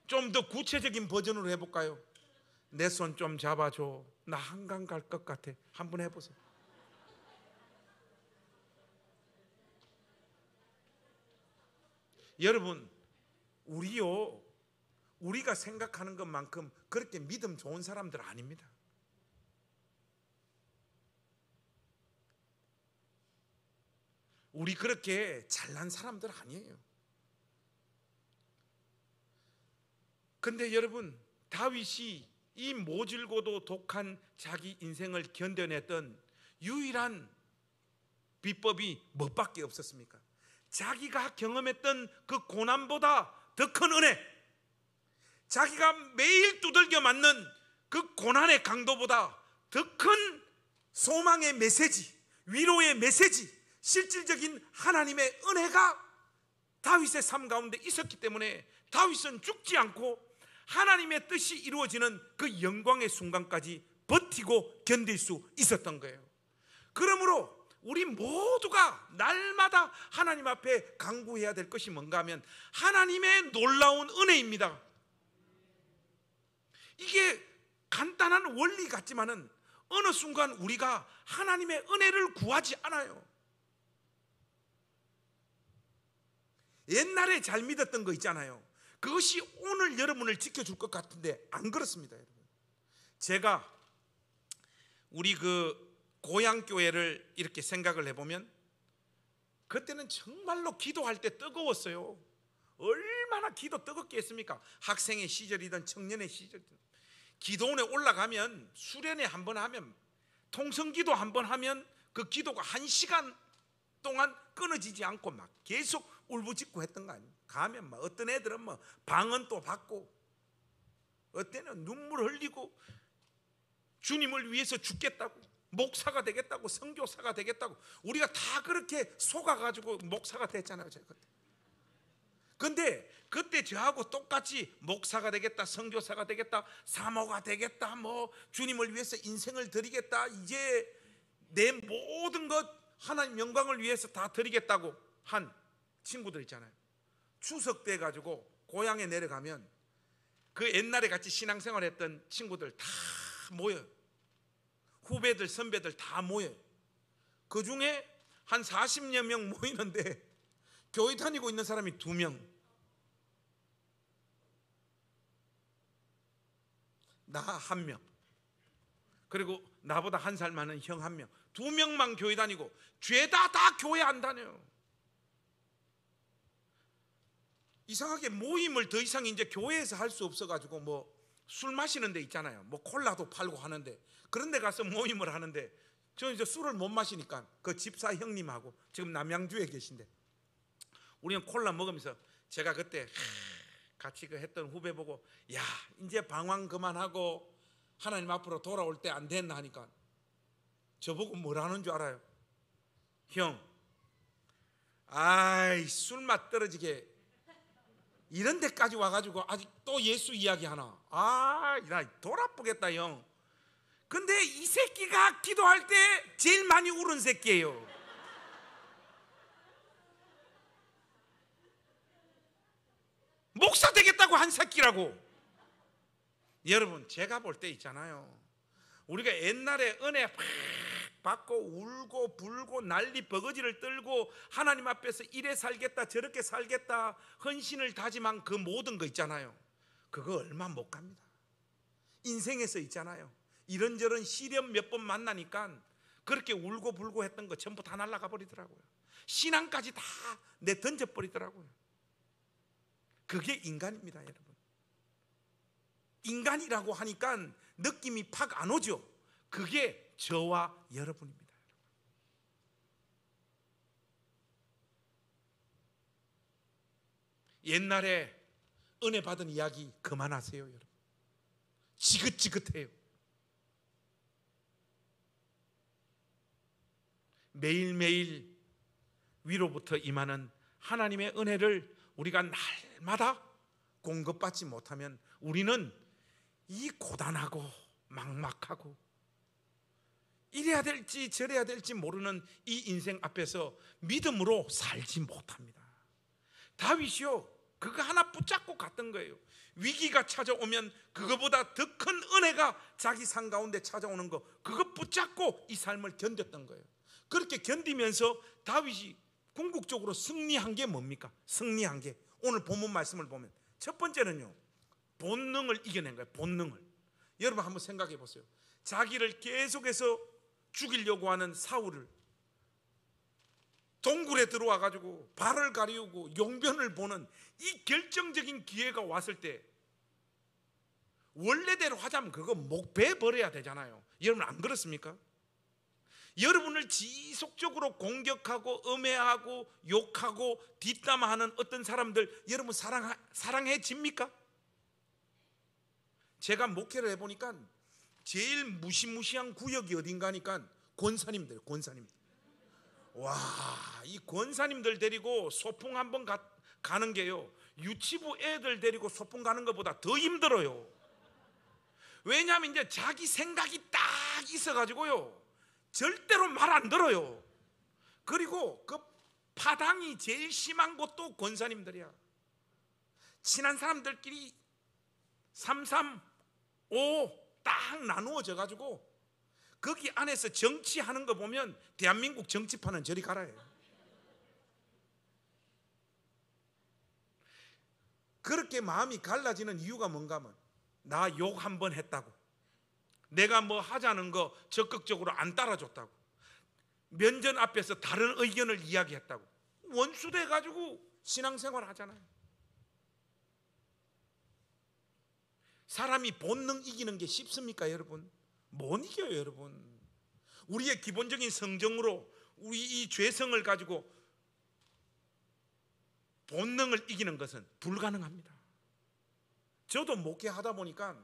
좀 더 구체적인 버전으로 해볼까요? 내 손 좀 잡아줘. 나 한강 갈 것 같아. 한번 해보세요. 여러분 우리가 생각하는 것만큼 그렇게 믿음 좋은 사람들 아닙니다. 우리 그렇게 잘난 사람들 아니에요. 근데 여러분 다윗이 이 모질고도 독한 자기 인생을 견뎌냈던 유일한 비법이 뭐밖에 없었습니까? 자기가 경험했던 그 고난보다 더 큰 은혜, 자기가 매일 두들겨 맞는 그 고난의 강도보다 더 큰 소망의 메시지, 위로의 메시지, 실질적인 하나님의 은혜가 다윗의 삶 가운데 있었기 때문에 다윗은 죽지 않고 하나님의 뜻이 이루어지는 그 영광의 순간까지 버티고 견딜 수 있었던 거예요. 그러므로 우리 모두가 날마다 하나님 앞에 간구해야 될 것이 뭔가 하면 하나님의 놀라운 은혜입니다. 이게 간단한 원리 같지만은 어느 순간 우리가 하나님의 은혜를 구하지 않아요. 옛날에 잘 믿었던 거 있잖아요. 그것이 오늘 여러분을 지켜줄 것 같은데 안 그렇습니다. 여러분, 제가 우리 그 고향교회를 이렇게 생각을 해보면 그때는 정말로 기도할 때 뜨거웠어요. 얼마나 기도 뜨겁게 했습니까? 학생의 시절이든 청년의 시절이든 기도원에 올라가면 수련회 한번 하면 통성기도 한번 하면 그 기도가 1시간 동안 끊어지지 않고 막 계속 울부짖고 했던 거 아니에요. 가면 막 어떤 애들은 뭐 방언 또 받고 어떤 애는 눈물 흘리고 주님을 위해서 죽겠다고, 목사가 되겠다고, 선교사가 되겠다고. 우리가 다 그렇게 속아가지고 목사가 됐잖아요, 제가 그때. 근데 그때 저하고 똑같이 목사가 되겠다, 선교사가 되겠다, 사모가 되겠다, 뭐 주님을 위해서 인생을 드리겠다, 이제 내 모든 것 하나님 영광을 위해서 다 드리겠다고 한 친구들 있잖아요. 추석 때 가지고 고향에 내려가면 그 옛날에 같이 신앙생활 했던 친구들 다 모여요. 후배들 선배들 다 모여요. 그 중에 한 40여 명 모이는데 교회 다니고 있는 사람이 2명, 나 1명. 그리고 나보다 한 살 많은 형 한 명, 2명만 교회 다니고 죄다 다 교회 안 다녀요. 이상하게 모임을 더 이상 이제 교회에서 할 수 없어가지고 뭐 술 마시는 데 있잖아요. 뭐 콜라도 팔고 하는데 그런 데 가서 모임을 하는데 저는 이제 술을 못 마시니까 그 집사 형님하고 지금 남양주에 계신데 우리는 콜라 먹으면서 제가 그때 같이 그 했던 후배 보고 야 이제 방황 그만하고 하나님 앞으로 돌아올 때 안 됐나 하니까 저보고 뭐라는 줄 알아요? 형, 아이 술맛 떨어지게 이런 데까지 와가지고 아직 또 예수 이야기 하나. 나 돌아보겠다 형. 근데 이 새끼가 기도할 때 제일 많이 울은 새끼예요. 목사 되겠다고 한 새끼라고. 여러분 제가 볼 때 있잖아요, 우리가 옛날에 은혜 팍 받고 울고 불고 난리 버거지를 떨고 하나님 앞에서 이래 살겠다 저렇게 살겠다 헌신을 다짐한 그 모든 거 있잖아요, 그거 얼마 못 갑니다. 인생에서 있잖아요, 이런저런 시련 몇 번 만나니까 그렇게 울고 불고 했던 거 전부 다 날아가 버리더라고요. 신앙까지 다 내 던져버리더라고요. 그게 인간입니다. 여러분, 인간이라고 하니까 느낌이 팍 안 오죠. 그게 저와 여러분입니다. 옛날에 은혜 받은 이야기 그만하세요. 여러분, 지긋지긋해요. 매일매일 위로부터 임하는 하나님의 은혜를 우리가 날마다 공급받지 못하면 우리는 이 고단하고 막막하고 이래야 될지 저래야 될지 모르는 이 인생 앞에서 믿음으로 살지 못합니다. 다윗이요, 그거 하나 붙잡고 갔던 거예요. 위기가 찾아오면 그거보다 더 큰 은혜가 자기 삶 가운데 찾아오는 거, 그거 붙잡고 이 삶을 견뎠던 거예요. 그렇게 견디면서 다윗이 궁극적으로 승리한 게 뭡니까? 승리한 게 오늘 본문 말씀을 보면 첫 번째는요, 본능을 이겨낸 거예요. 본능을. 여러분 한번 생각해 보세요. 자기를 계속해서 죽이려고 하는 사울을 동굴에 들어와 가지고 발을 가리우고 용변을 보는 이 결정적인 기회가 왔을 때 원래대로 하자면 그거 목 베 버려야 되잖아요. 여러분 안 그렇습니까? 여러분을 지속적으로 공격하고 음해하고 욕하고 뒷담화하는 어떤 사람들 여러분 사랑해집니까? 제가 목회를 해보니까 제일 무시무시한 구역이 어딘가니까 권사님들. 와, 이 권사님들 데리고 소풍 한번 가는 게요, 유치부 애들 데리고 소풍 가는 것보다 더 힘들어요. 왜냐하면 이제 자기 생각이 딱 있어가지고요 절대로 말 안 들어요. 그리고 그 파당이 제일 심한 것도 권사님들이야. 친한 사람들끼리 3, 3, 5 딱 나누어져 가지고 거기 안에서 정치하는 거 보면 대한민국 정치판은 저리 가라요. 그렇게 마음이 갈라지는 이유가 뭔가 하면 나 욕 한 번 했다고, 내가 뭐 하자는 거 적극적으로 안 따라줬다고, 면전 앞에서 다른 의견을 이야기했다고 원수돼 가지고 신앙생활 하잖아요. 사람이 본능 이기는 게 쉽습니까 여러분? 못 이겨요 여러분. 우리의 기본적인 성정으로 우리 이 죄성을 가지고 본능을 이기는 것은 불가능합니다. 저도 목회하다 보니까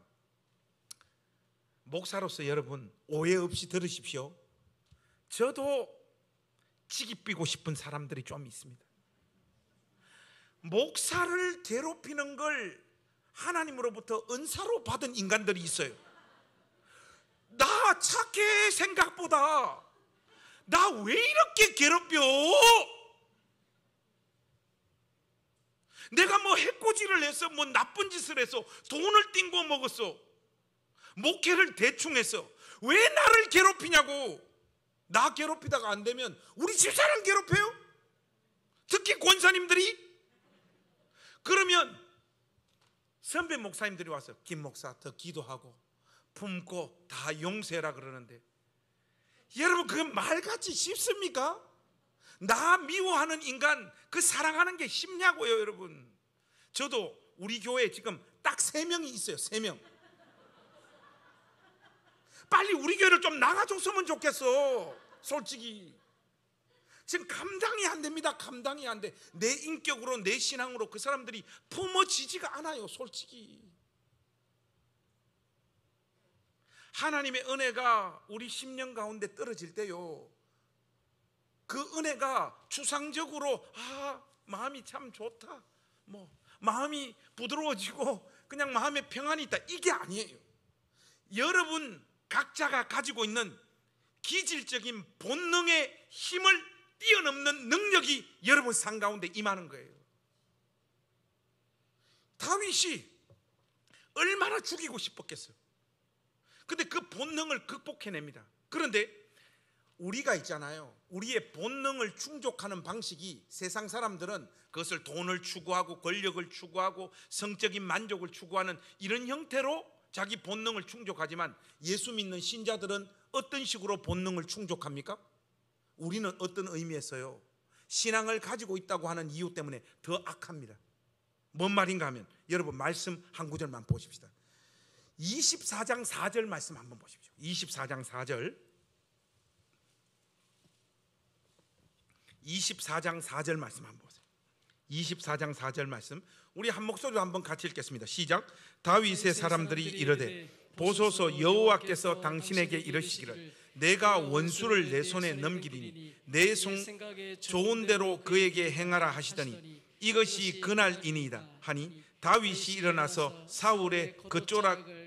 목사로서 여러분 오해 없이 들으십시오. 저도 치기 삐고 싶은 사람들이 좀 있습니다. 목사를 괴롭히는 걸 하나님으로부터 은사로 받은 인간들이 있어요. 나 착해 생각보다. 나 왜 이렇게 괴롭혀? 내가 뭐 해코지를 해서 뭐 나쁜 짓을 해서 돈을 띵고 먹었어. 목회를 대충 했어. 왜 나를 괴롭히냐고. 나 괴롭히다가 안 되면 우리 집사람 괴롭혀요? 특히 권사님들이? 그러면 선배 목사님들이 와서 김 목사 더 기도하고 품고 다 용서해라 그러는데, 여러분 그 말같이 쉽습니까? 나 미워하는 인간 그 사랑하는 게 쉽냐고요. 여러분, 저도 우리 교회에 지금 딱 3명이 있어요. 3명. 빨리 우리 교회를 좀 나가줬으면 좋겠어. 솔직히 지금 감당이 안 됩니다. 감당이 안 돼. 내 인격으로, 내 신앙으로 그 사람들이 품어지지가 않아요. 솔직히 하나님의 은혜가 우리 심령 가운데 떨어질 때요, 그 은혜가 추상적으로 마음이 참 좋다, 뭐 마음이 부드러워지고 그냥 마음에 평안이 있다, 이게 아니에요. 여러분 각자가 가지고 있는 기질적인 본능의 힘을 뛰어넘는 능력이 여러분 삶 가운데 임하는 거예요. 다윗이 얼마나 죽이고 싶었겠어요. 근데 그 본능을 극복해냅니다. 그런데 우리가 있잖아요, 우리의 본능을 충족하는 방식이, 세상 사람들은 그것을 돈을 추구하고 권력을 추구하고 성적인 만족을 추구하는 이런 형태로 자기 본능을 충족하지만, 예수 믿는 신자들은 어떤 식으로 본능을 충족합니까? 우리는 어떤 의미에서요, 신앙을 가지고 있다고 하는 이유 때문에 더 악합니다. 뭔 말인가 하면, 여러분 말씀 한 구절만 보십시다. 24장 4절 말씀 한번 보십시오. 24장 4절. 24장 4절 말씀 한번 보세요. 24장 4절 말씀 우리 한 목소리로 한번 같이 읽겠습니다. 시작. 다윗의 사람들이 이르되 보소서, 여호와께서 당신에게 이르시기를 내가 원수를 내 손에 넘기리니 내 생각에 좋은 대로 그에게 행하라 하시더니 이것이 그날이니이다 하니, 다윗이 일어나서 사울의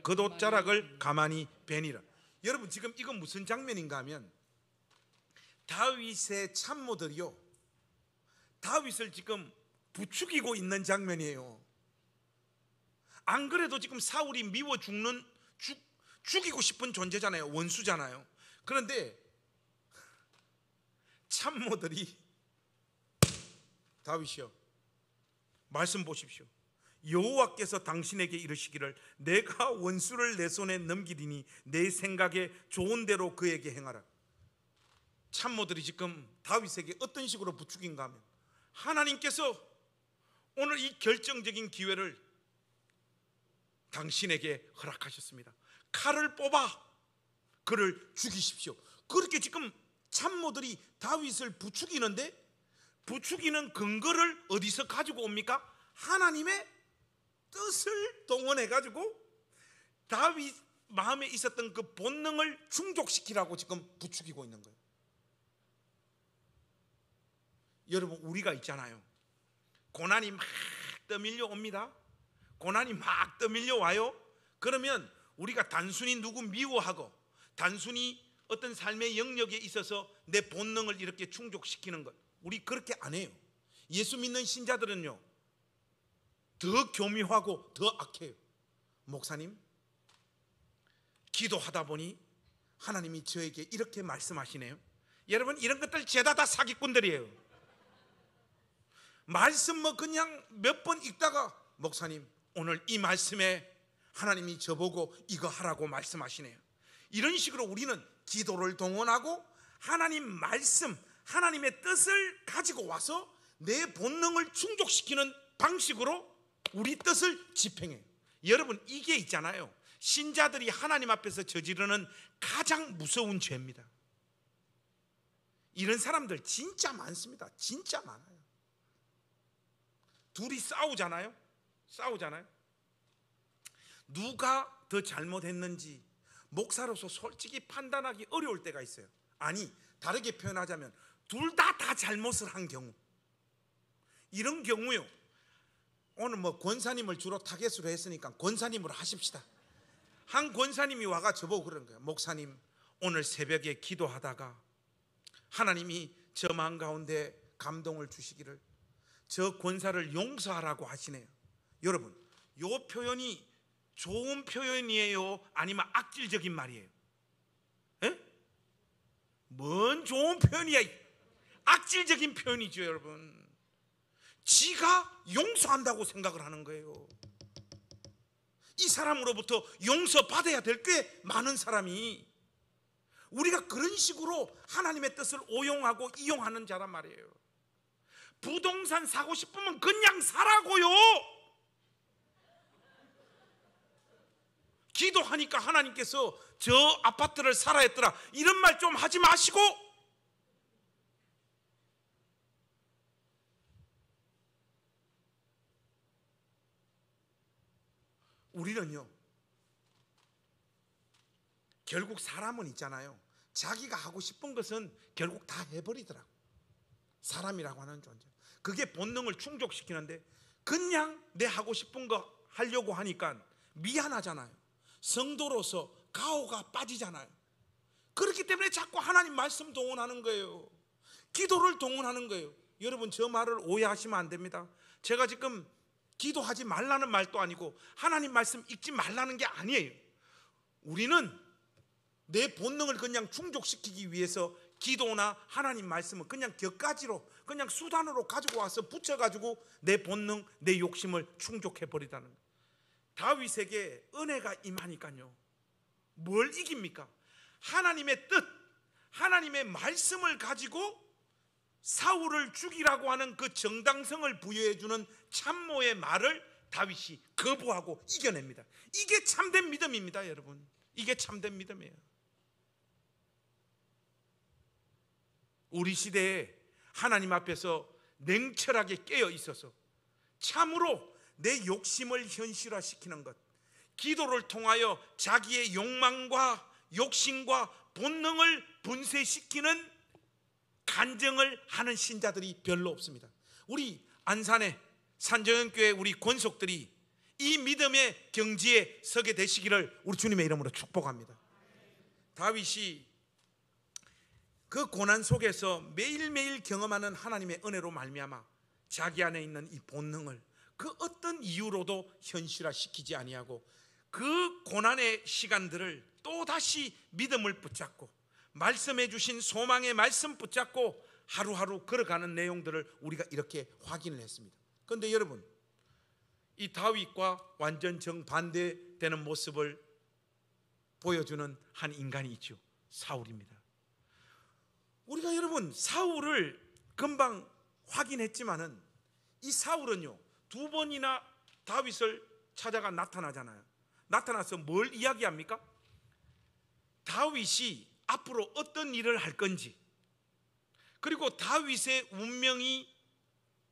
겉옷자락을 가만히 베니라. 여러분 지금 이건 무슨 장면인가 하면, 다윗의 참모들이요, 다윗을 지금 부추기고 있는 장면이에요. 안 그래도 지금 사울이 미워 죽이고 싶은 존재잖아요. 원수잖아요. 그런데 참모들이, 다윗이요, 말씀 보십시오. 여호와께서 당신에게 이르시기를 내가 원수를 내 손에 넘기리니 내 생각에 좋은 대로 그에게 행하라. 참모들이 지금 다윗에게 어떤 식으로 부추긴가 하면, 하나님께서 오늘 이 결정적인 기회를 당신에게 허락하셨습니다. 칼을 뽑아 그를 죽이십시오. 그렇게 지금 참모들이 다윗을 부추기는데, 부추기는 근거를 어디서 가지고 옵니까? 하나님의 뜻을 동원해 가지고 다윗 마음에 있었던 그 본능을 충족시키라고 지금 부추기고 있는 거예요. 여러분 우리가 있잖아요, 고난이 막 떠밀려 옵니다. 고난이 막 떠밀려 와요. 그러면 우리가 단순히 누구 미워하고 단순히 어떤 삶의 영역에 있어서 내 본능을 이렇게 충족시키는 것, 우리 그렇게 안 해요. 예수 믿는 신자들은요 더 교묘하고 더 악해요. 목사님, 기도하다 보니 하나님이 저에게 이렇게 말씀하시네요. 여러분 이런 것들 죄다 다 사기꾼들이에요. 말씀 뭐 그냥 몇 번 읽다가, 목사님 오늘 이 말씀에 하나님이 저보고 이거 하라고 말씀하시네요. 이런 식으로 우리는 기도를 동원하고 하나님 말씀, 하나님의 뜻을 가지고 와서 내 본능을 충족시키는 방식으로 우리 뜻을 집행해요. 여러분 이게 있잖아요, 신자들이 하나님 앞에서 저지르는 가장 무서운 죄입니다. 이런 사람들 진짜 많습니다. 진짜 많아요. 둘이 싸우잖아요. 누가 더 잘못했는지 목사로서 솔직히 판단하기 어려울 때가 있어요. 아니, 다르게 표현하자면 둘 다 잘못을 한 경우, 이런 경우요, 오늘 뭐 권사님을 주로 타겟으로 했으니까 권사님으로 하십시다. 한 권사님이 와가 저보고 그런 거예요. 목사님, 오늘 새벽에 기도하다가 하나님이 저 마음 가운데 감동을 주시기를 저 권사를 용서하라고 하시네요. 여러분, 이 표현이 좋은 표현이에요? 아니면 악질적인 말이에요? 에? 뭔 좋은 표현이야? 악질적인 표현이죠. 여러분, 지가 용서한다고 생각을 하는 거예요. 이 사람으로부터 용서받아야 될 꽤 많은 사람이 우리가 그런 식으로 하나님의 뜻을 오용하고 이용하는 자란 말이에요. 부동산 사고 싶으면 그냥 사라고요. 기도하니까 하나님께서 저 아파트를 사라 했더라, 이런 말 좀 하지 마시고, 우리는요 결국 사람은 있잖아요, 자기가 하고 싶은 것은 결국 다 해버리더라고. 사람이라고 하는 존재, 그게 본능을 충족시키는데 그냥 내 하고 싶은 거 하려고 하니까 미안하잖아요. 성도로서 가오가 빠지잖아요. 그렇기 때문에 자꾸 하나님 말씀 동원하는 거예요. 기도를 동원하는 거예요. 여러분, 저 말을 오해하시면 안 됩니다. 제가 지금 기도하지 말라는 말도 아니고 하나님 말씀 읽지 말라는 게 아니에요. 우리는 내 본능을 그냥 충족시키기 위해서 기도나 하나님 말씀을 그냥 격가지로, 그냥 수단으로 가지고 와서 붙여가지고 내 본능, 내 욕심을 충족해버리다는 거예요. 다윗에게 은혜가 임하니까요 뭘 이깁니까? 하나님의 뜻, 하나님의 말씀을 가지고 사울을 죽이라고 하는 그 정당성을 부여해주는 참모의 말을 다윗이 거부하고 이겨냅니다. 이게 참된 믿음입니다, 여러분. 이게 참된 믿음이에요. 우리 시대에 하나님 앞에서 냉철하게 깨어 있어서 참으로 내 욕심을 현실화시키는 것, 기도를 통하여 자기의 욕망과 욕심과 본능을 분쇄시키는 간증을 하는 신자들이 별로 없습니다. 우리 안산의 산정연교회 우리 권속들이 이 믿음의 경지에 서게 되시기를 우리 주님의 이름으로 축복합니다. 다윗이 그 고난 속에서 매일매일 경험하는 하나님의 은혜로 말미암아 자기 안에 있는 이 본능을 그 어떤 이유로도 현실화시키지 아니하고 그 고난의 시간들을 또다시 믿음을 붙잡고 말씀해 주신 소망의 말씀 붙잡고 하루하루 걸어가는 내용들을 우리가 이렇게 확인을 했습니다. 그런데 여러분, 이 다윗과 완전 정반대되는 모습을 보여주는 한 인간이 있죠. 사울입니다. 우리가 여러분 사울을 금방 확인했지만은 이 사울은요 두 번이나 다윗을 찾아가 나타나잖아요. 나타나서 뭘 이야기합니까? 다윗이 앞으로 어떤 일을 할 건지, 그리고 다윗의 운명이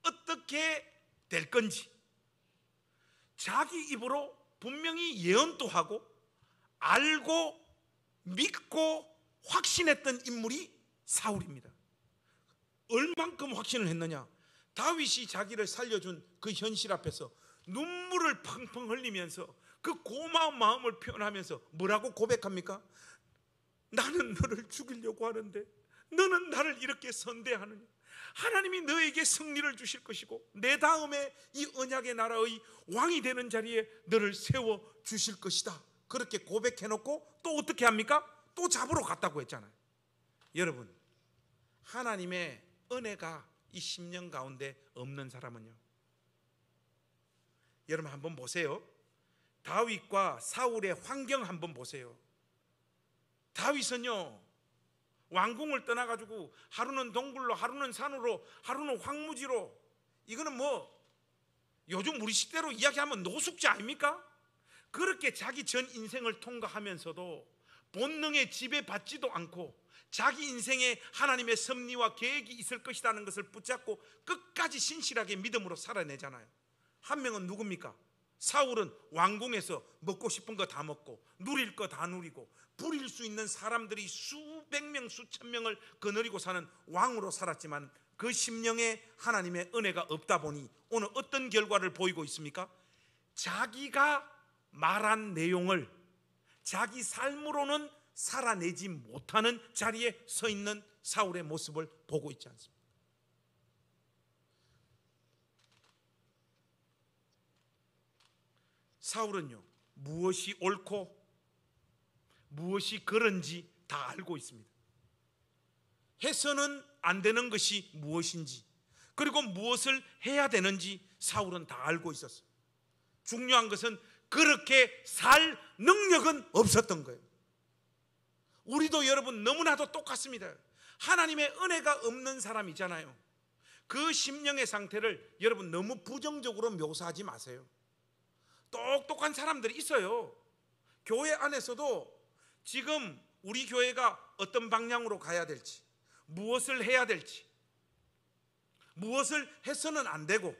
어떻게 될 건지 자기 입으로 분명히 예언도 하고 알고 믿고 확신했던 인물이 사울입니다. 얼만큼 확신을 했느냐? 다윗이 자기를 살려준 그 현실 앞에서 눈물을 펑펑 흘리면서 그 고마운 마음을 표현하면서 뭐라고 고백합니까? 나는 너를 죽이려고 하는데 너는 나를 이렇게 선대하느냐? 하나님이 너에게 승리를 주실 것이고 내 다음에 이 언약의 나라의 왕이 되는 자리에 너를 세워 주실 것이다. 그렇게 고백해놓고 또 어떻게 합니까? 또 잡으러 갔다고 했잖아요. 여러분, 하나님의 은혜가 이 10년 가운데 없는 사람은요, 여러분 한번 보세요. 다윗과 사울의 환경 한번 보세요. 다윗은요 왕궁을 떠나가지고 하루는 동굴로, 하루는 산으로, 하루는 황무지로, 이거는 뭐 요즘 우리 시대로 이야기하면 노숙자 아닙니까? 그렇게 자기 전 인생을 통과하면서도 본능에 지배받지도 않고 자기 인생에 하나님의 섭리와 계획이 있을 것이라는 것을 붙잡고 끝까지 신실하게 믿음으로 살아내잖아요. 한 명은 누굽니까? 사울은 왕궁에서 먹고 싶은 거 다 먹고 누릴 거 다 누리고 부릴 수 있는 사람들이 수백 명 수천 명을 거느리고 사는 왕으로 살았지만 그 심령에 하나님의 은혜가 없다 보니 오늘 어떤 결과를 보이고 있습니까? 자기가 말한 내용을 자기 삶으로는 살아내지 못하는 자리에 서 있는 사울의 모습을 보고 있지 않습니까? 사울은요 무엇이 옳고 무엇이 그런지 다 알고 있습니다. 해서는 안 되는 것이 무엇인지, 그리고 무엇을 해야 되는지 사울은 다 알고 있었어요. 중요한 것은 그렇게 살 능력은 없었던 거예요. 우리도 여러분 너무나도 똑같습니다. 하나님의 은혜가 없는 사람이잖아요. 그 심령의 상태를 여러분 너무 부정적으로 묘사하지 마세요. 똑똑한 사람들이 있어요. 교회 안에서도 지금 우리 교회가 어떤 방향으로 가야 될지, 무엇을 해야 될지, 무엇을 해서는 안 되고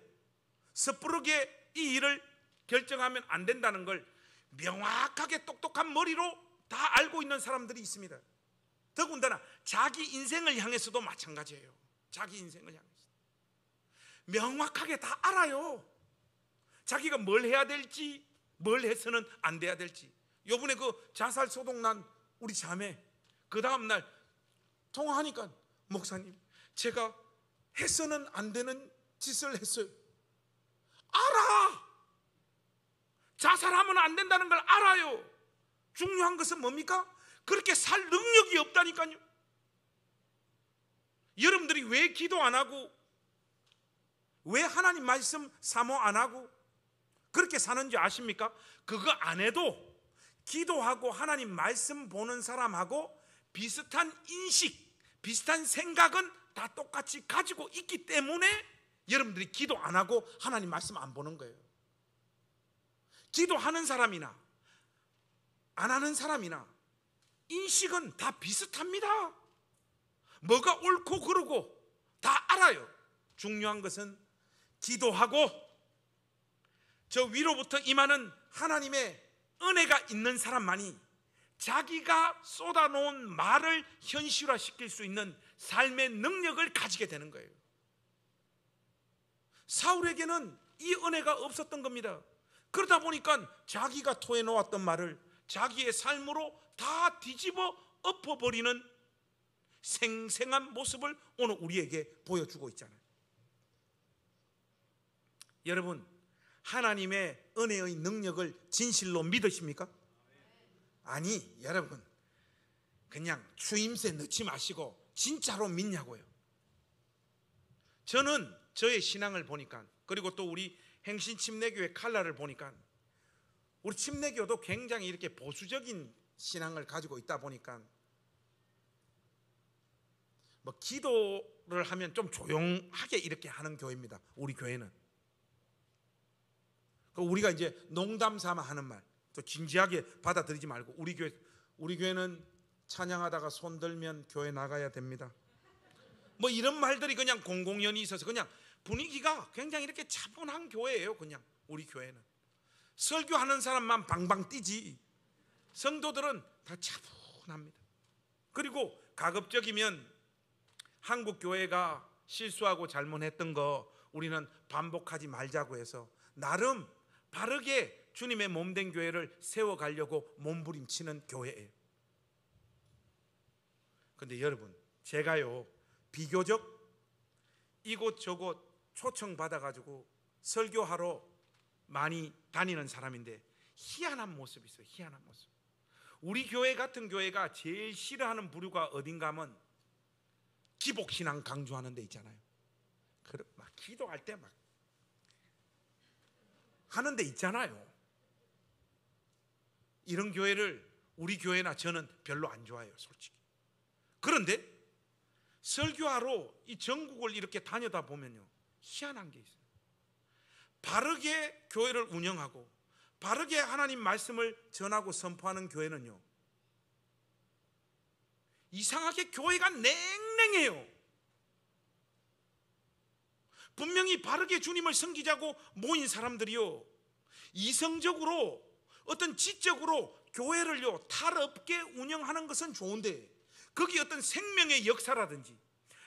섣부르게 이 일을 결정하면 안 된다는 걸 명확하게 똑똑한 머리로 다 알고 있는 사람들이 있습니다. 더군다나 자기 인생을 향해서도 마찬가지예요. 자기 인생을 향해서 명확하게 다 알아요. 자기가 뭘 해야 될지, 뭘 해서는 안 돼야 될지. 요번에 그 자살 소동난 우리 자매, 그 다음날 통화하니까 목사님, 제가 해서는 안 되는 짓을 했어요. 알아. 자살하면 안 된다는 걸 알아요. 중요한 것은 뭡니까? 그렇게 살 능력이 없다니까요. 여러분들이 왜 기도 안 하고, 왜 하나님 말씀 사모 안 하고 그렇게 사는지 아십니까? 그거 안 해도 기도하고 하나님 말씀 보는 사람하고 비슷한 인식, 비슷한 생각은 다 똑같이 가지고 있기 때문에 여러분들이 기도 안 하고 하나님 말씀 안 보는 거예요. 기도하는 사람이나 안 하는 사람이나 인식은 다 비슷합니다. 뭐가 옳고 그르고 다 알아요. 중요한 것은 기도하고 저 위로부터 임하는 하나님의 은혜가 있는 사람만이 자기가 쏟아놓은 말을 현실화시킬 수 있는 삶의 능력을 가지게 되는 거예요. 사울에게는 이 은혜가 없었던 겁니다. 그러다 보니까 자기가 토해놓았던 말을 자기의 삶으로 다 뒤집어 엎어버리는 생생한 모습을 오늘 우리에게 보여주고 있잖아요. 여러분, 하나님의 은혜의 능력을 진실로 믿으십니까? 아니, 여러분, 그냥 추임새 넣지 마시고 진짜로 믿냐고요. 저는 저의 신앙을 보니까, 그리고 또 우리 행신침례교회 칼라를 보니까, 우리 침례교도 굉장히 이렇게 보수적인 신앙을 가지고 있다 보니까 뭐 기도를 하면 좀 조용하게 이렇게 하는 교회입니다. 우리 교회는. 우리가 이제 농담 삼아 하는 말, 또 진지하게 받아들이지 말고, 우리 교회는 찬양하다가 손 들면 교회 나가야 됩니다. 뭐 이런 말들이 그냥 공공연히 있어서 그냥 분위기가 굉장히 이렇게 차분한 교회예요. 그냥 우리 교회는 설교하는 사람만 방방 뛰지 성도들은 다 차분합니다. 그리고 가급적이면 한국 교회가 실수하고 잘못했던 거 우리는 반복하지 말자고 해서 나름 바르게 주님의 몸된 교회를 세워가려고 몸부림치는 교회예요. 그런데 여러분, 제가요 비교적 이곳저곳 초청받아가지고 설교하러 많이 다니는 사람인데 희한한 모습이 있어요. 희한한 모습. 우리 교회 같은 교회가 제일 싫어하는 부류가 어딘가 하면 기복신앙 강조하는 데 있잖아요. 막 기도할 때 막 하는 데 있잖아요. 이런 교회를 우리 교회나 저는 별로 안 좋아해요, 솔직히. 그런데 설교하러 이 전국을 이렇게 다니다 보면요, 희한한 게 있어요. 바르게 교회를 운영하고 바르게 하나님 말씀을 전하고 선포하는 교회는요, 이상하게 교회가 냉랭해요. 분명히 바르게 주님을 섬기자고 모인 사람들이요, 이성적으로 어떤 지적으로 교회를요 탈없게 운영하는 것은 좋은데, 거기 어떤 생명의 역사라든지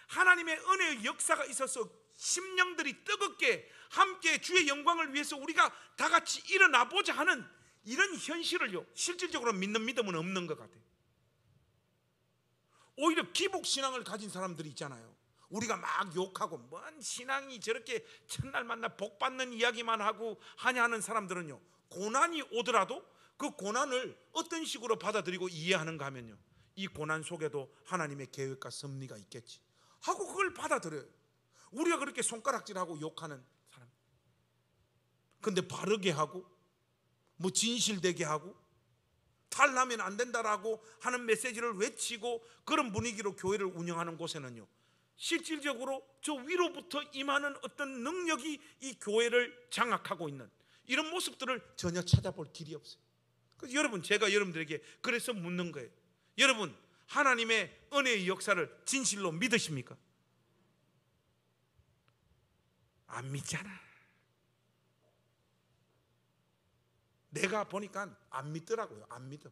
하나님의 은혜의 역사가 있어서 심령들이 뜨겁게 함께 주의 영광을 위해서 우리가 다 같이 일어나 보자 하는 이런 현실을요 실질적으로 믿는 믿음은 없는 것 같아요. 오히려 기복신앙을 가진 사람들이 있잖아요. 우리가 막 욕하고 뭔 신앙이 저렇게 첫날 만나 복 받는 이야기만 하고 하냐 하는 사람들은요, 고난이 오더라도 그 고난을 어떤 식으로 받아들이고 이해하는가 하면요, 이 고난 속에도 하나님의 계획과 섭리가 있겠지 하고 그걸 받아들여요. 우리가 그렇게 손가락질하고 욕하는 사람, 근데 바르게 하고 뭐 진실되게 하고 탈나면 안 된다라고 하는 메시지를 외치고 그런 분위기로 교회를 운영하는 곳에는요, 실질적으로 저 위로부터 임하는 어떤 능력이 이 교회를 장악하고 있는 이런 모습들을 전혀 찾아볼 길이 없어요. 그래서 여러분, 제가 여러분들에게 그래서 묻는 거예요. 여러분, 하나님의 은혜의 역사를 진실로 믿으십니까? 안 믿잖아. 내가 보니까 안 믿더라고요. 안 믿어.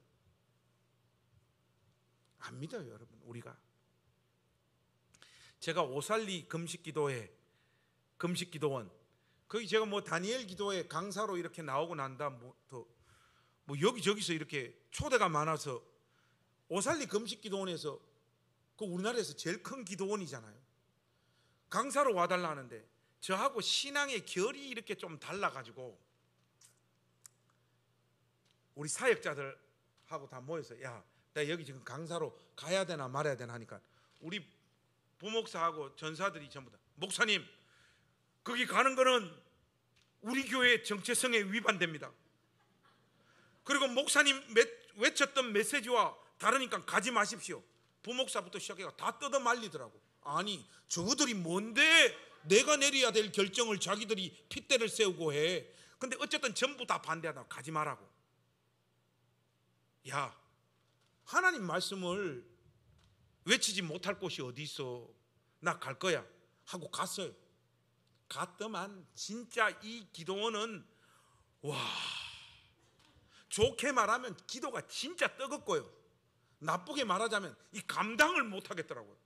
안 믿어요, 여러분. 우리가 제가 오살리 금식기도회, 금식기도원, 거기 제가 뭐 다니엘 기도회 강사로 이렇게 나오고 난다 뭐 여기저기서 이렇게 초대가 많아서 오살리 금식기도원에서 그 우리나라에서 제일 큰 기도원이잖아요. 강사로 와달라 하는데 저하고 신앙의 결이 이렇게 좀 달라가지고 우리 사역자들하고 다 모여서 야, 나 여기 지금 강사로 가야 되나 말아야 되나 하니까 우리 부목사하고 전사들이 전부 다 목사님, 거기 가는 거는 우리 교회 정체성에 위반됩니다. 그리고 목사님 외쳤던 메시지와 다르니까 가지 마십시오. 부목사부터 시작해서 다 뜯어 말리더라고. 아니, 저들이 뭔데 내가 내려야 될 결정을 자기들이 핏대를 세우고 해. 근데 어쨌든 전부 다 반대하다. 가지 말라고. 야, 하나님 말씀을 외치지 못할 곳이 어디 있어? 나 갈 거야 하고 갔어요. 갔더만 진짜 이 기도원은 와, 좋게 말하면 기도가 진짜 뜨겁고요, 나쁘게 말하자면 이 감당을 못 하겠더라고요.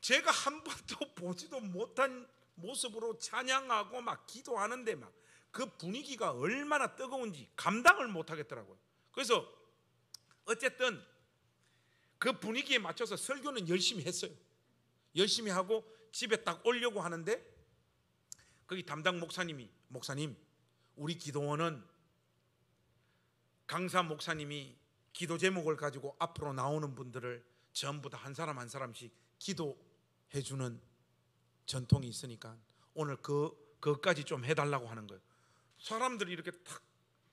제가 한 번도 보지도 못한 모습으로 찬양하고 막 기도하는데 막 그 분위기가 얼마나 뜨거운지 감당을 못 하겠더라고요. 그래서 어쨌든 그 분위기에 맞춰서 설교는 열심히 했어요. 열심히 하고 집에 딱 오려고 하는데 거기 담당 목사님이, 목사님, 우리 기도원은 강사 목사님이 기도 제목을 가지고 앞으로 나오는 분들을 전부 다 한 사람 한 사람씩 기도해 주는 전통이 있으니까 오늘 그것까지 좀 해달라고 하는 거예요. 사람들이 이렇게 탁,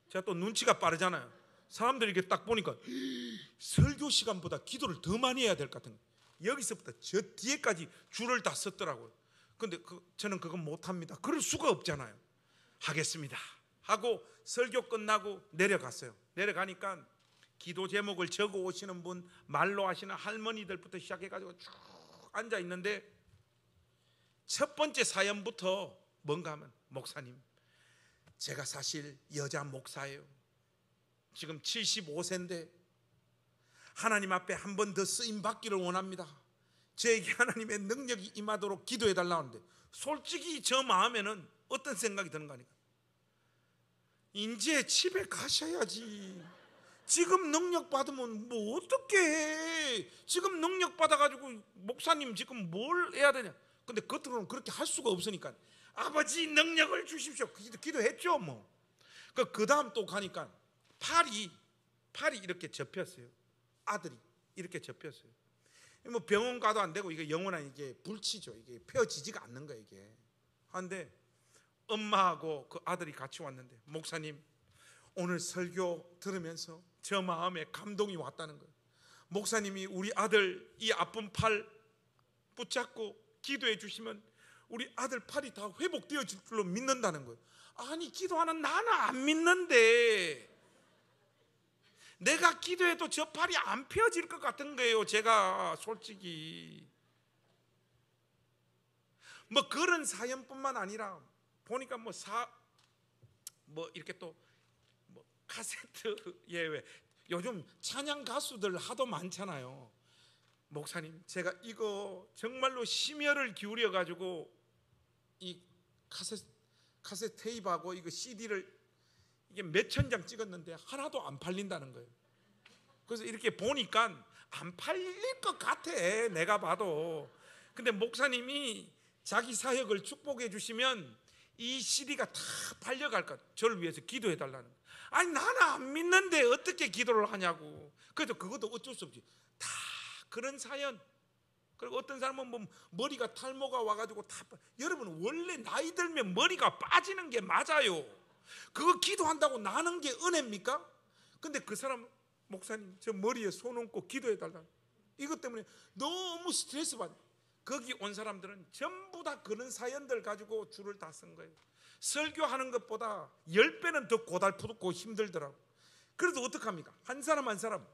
제가 또 눈치가 빠르잖아요. 사람들이 이렇게 딱 보니까 설교 시간보다 기도를 더 많이 해야 될 것 같은 거예요. 여기서부터 저 뒤에까지 줄을 다 섰더라고요. 근데 저는 그건 못합니다. 그럴 수가 없잖아요. 하겠습니다 하고 설교 끝나고 내려갔어요. 내려가니까 기도 제목을 적어 오시는 분, 말로 하시는 할머니들부터 시작해가지고 쭉 앉아 있는데 첫 번째 사연부터 뭔가 하면, 목사님, 제가 사실 여자 목사예요. 지금 75세인데 하나님 앞에 한 번 더 쓰임 받기를 원합니다. 저에게 하나님의 능력이 임하도록 기도해 달라는데 솔직히 저 마음에는 어떤 생각이 드는가 하니까, 이제 집에 가셔야지. 지금 능력 받으면 뭐 어떻게 해? 지금 능력 받아가지고 목사님 지금 뭘 해야 되냐? 근데 겉으로는 그렇게 할 수가 없으니까 아버지 능력을 주십시오. 기도했죠 뭐. 그 다음 또 가니까 팔이 이렇게 접혔어요. 아들이 이렇게 접혔어요. 뭐 병원 가도 안 되고 이게 영원한 이게 불치죠. 이게 펴지지가 않는 거예요 이게. 한데 엄마하고 그 아들이 같이 왔는데, 목사님, 오늘 설교 들으면서 저 마음에 감동이 왔다는 거예요. 목사님이 우리 아들 이 아픈 팔 붙잡고 기도해 주시면 우리 아들 팔이 다 회복되어질 줄로 믿는다는 거예요. 아니, 기도하는 나는 안 믿는데 내가 기도해도 저 팔이 안 펴질 것 같은 거예요. 제가 솔직히 뭐 그런 사연뿐만 아니라 보니까 뭐 이렇게 또 뭐 카세트 예외, 요즘 찬양 가수들 하도 많잖아요. 목사님, 제가 이거 정말로 심혈을 기울여 가지고 이 카세트 테이프하고 이거 CD를 이게 몇천 장 찍었는데 하나도 안 팔린다는 거예요. 그래서 이렇게 보니까 안 팔릴 것 같아, 내가 봐도. 근데 목사님이 자기 사역을 축복해 주시면 이 CD가 다 팔려갈 것 같아요. 저를 위해서 기도해 달라는 거예요. 아니, 나는 안 믿는데 어떻게 기도를 하냐고. 그래도 그것도 어쩔 수 없지. 다 그런 사연. 그리고 어떤 사람은 뭐 머리가 탈모가 와가지고 여러분, 원래 나이 들면 머리가 빠지는 게 맞아요. 그거 기도한다고 나는 게 은혜입니까? 근데 그 사람, 목사님 저 머리에 손 얹고 기도해 달라, 이것 때문에 너무 스트레스 받아. 거기 온 사람들은 전부 다 그런 사연들 가지고 줄을 다 쓴 거예요. 설교하는 것보다 10배는 더 고달프고 힘들더라고. 그래서 어떡합니까? 한 사람 한 사람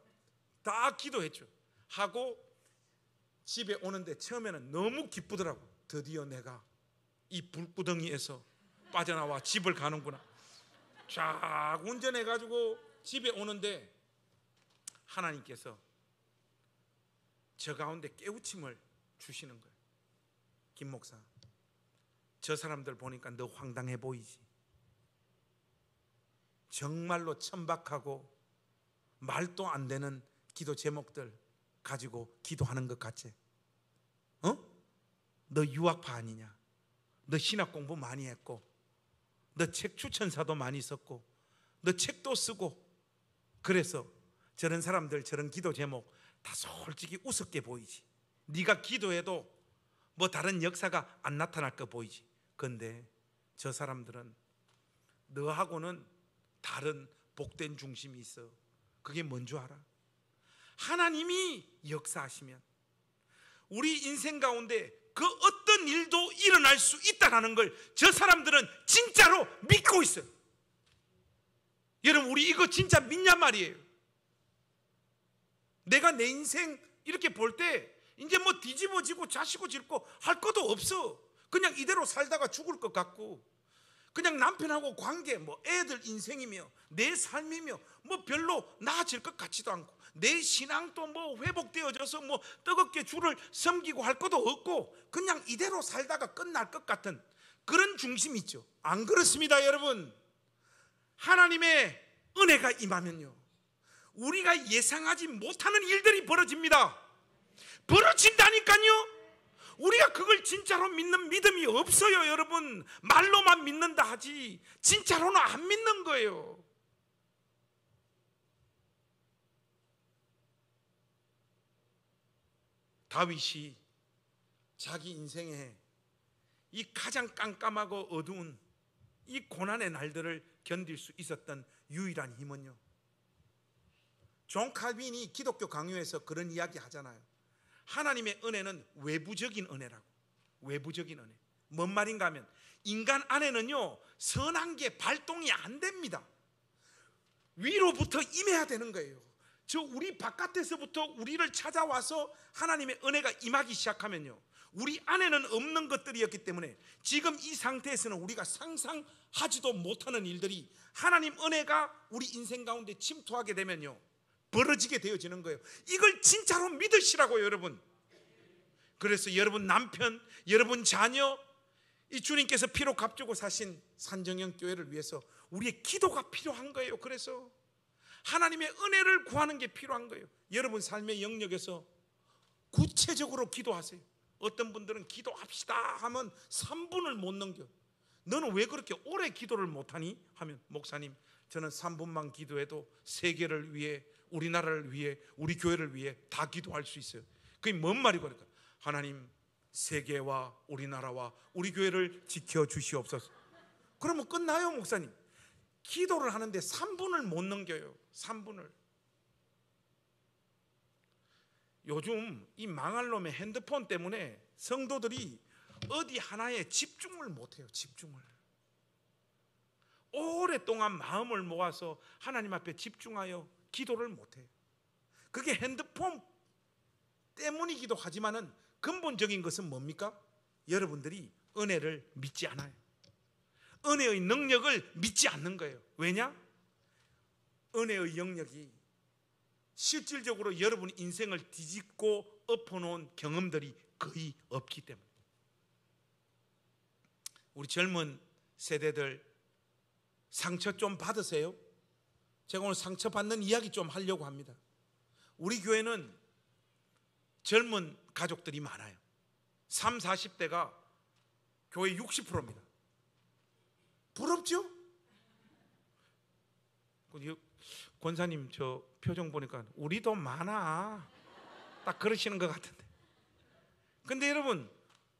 다 기도했죠. 하고 집에 오는데 처음에는 너무 기쁘더라고. 드디어 내가 이 불구덩이에서 빠져나와 집을 가는구나. 쫙 운전해가지고 집에 오는데 하나님께서 저 가운데 깨우침을 주시는 거예요. 김 목사, 저 사람들 보니까 너 황당해 보이지? 정말로 천박하고 말도 안 되는 기도 제목들 가지고 기도하는 것 같지? 너 유학파 아니냐? 너 신학 공부 많이 했고, 너 책 추천사도 많이 썼고, 너 책도 쓰고, 그래서 저런 사람들 저런 기도 제목 다 솔직히 우습게 보이지. 네가 기도해도 뭐 다른 역사가 안 나타날 거 보이지. 근데 저 사람들은 너하고는 다른 복된 중심이 있어. 그게 뭔 줄 알아? 하나님이 역사하시면 우리 인생 가운데 그 어떤 일도 일어날 수 있다는 걸 저 사람들은 진짜로 믿고 있어요. 여러분, 우리 이거 진짜 믿냔 말이에요. 내가 내 인생 이렇게 볼 때 이제 뭐 뒤집어지고 자시고 짓고 할 것도 없어. 그냥 이대로 살다가 죽을 것 같고, 그냥 남편하고 관계, 뭐 애들 인생이며 내 삶이며 뭐 별로 나아질 것 같지도 않고, 내 신앙도 뭐 회복되어져서 뭐 뜨겁게 주를 섬기고 할 것도 없고, 그냥 이대로 살다가 끝날 것 같은 그런 중심이 있죠. 안 그렇습니다, 여러분. 하나님의 은혜가 임하면요, 우리가 예상하지 못하는 일들이 벌어집니다. 벌어진다니까요. 우리가 그걸 진짜로 믿는 믿음이 없어요, 여러분. 말로만 믿는다 하지 진짜로는 안 믿는 거예요. 다윗이 자기 인생에 이 가장 깜깜하고 어두운 이 고난의 날들을 견딜 수 있었던 유일한 힘은요, 존 칼빈이 기독교 강요에서 그런 이야기 하잖아요. 하나님의 은혜는 외부적인 은혜라고. 외부적인 은혜. 뭔 말인가 하면, 인간 안에는요 선한 게 발동이 안 됩니다. 위로부터 임해야 되는 거예요. 저 우리 바깥에서부터 우리를 찾아와서 하나님의 은혜가 임하기 시작하면요, 우리 안에는 없는 것들이었기 때문에 지금 이 상태에서는 우리가 상상하지도 못하는 일들이 하나님 은혜가 우리 인생 가운데 침투하게 되면요 벌어지게 되어지는 거예요. 이걸 진짜로 믿으시라고요, 여러분. 그래서 여러분 남편, 여러분 자녀, 이 주님께서 피로 값주고 사신 산정형 교회를 위해서 우리의 기도가 필요한 거예요. 그래서 하나님의 은혜를 구하는 게 필요한 거예요. 여러분 삶의 영역에서 구체적으로 기도하세요. 어떤 분들은 기도합시다 하면 3분을 못 넘겨. 너는 왜 그렇게 오래 기도를 못하니? 하면, 목사님 저는 3분만 기도해도 세계를 위해, 우리나라를 위해, 우리 교회를 위해 다 기도할 수 있어요. 그게 뭔 말이고, 그러니까 하나님 세계와 우리나라와 우리 교회를 지켜주시옵소서. 그러면 끝나요, 목사님. 기도를 하는데 3분을 못 넘겨요. 3분을. 요즘 이 망할 놈의 핸드폰 때문에 성도들이 어디 하나에 집중을 못해요. 집중을. 오랫동안 마음을 모아서 하나님 앞에 집중하여 기도를 못해요. 그게 핸드폰 때문이기도 하지만은 근본적인 것은 뭡니까? 여러분들이 은혜를 믿지 않아요. 은혜의 능력을 믿지 않는 거예요. 왜냐? 은혜의 영역이 실질적으로 여러분 인생을 뒤집고 엎어놓은 경험들이 거의 없기 때문에. 우리 젊은 세대들 상처 좀 받으세요. 제가 오늘 상처 받는 이야기 좀 하려고 합니다. 우리 교회는 젊은 가족들이 많아요. 30, 40대가 교회 60%입니다. 부럽죠? 권사님 저 표정 보니까 우리도 많아, 딱 그러시는 것 같은데. 근데 여러분,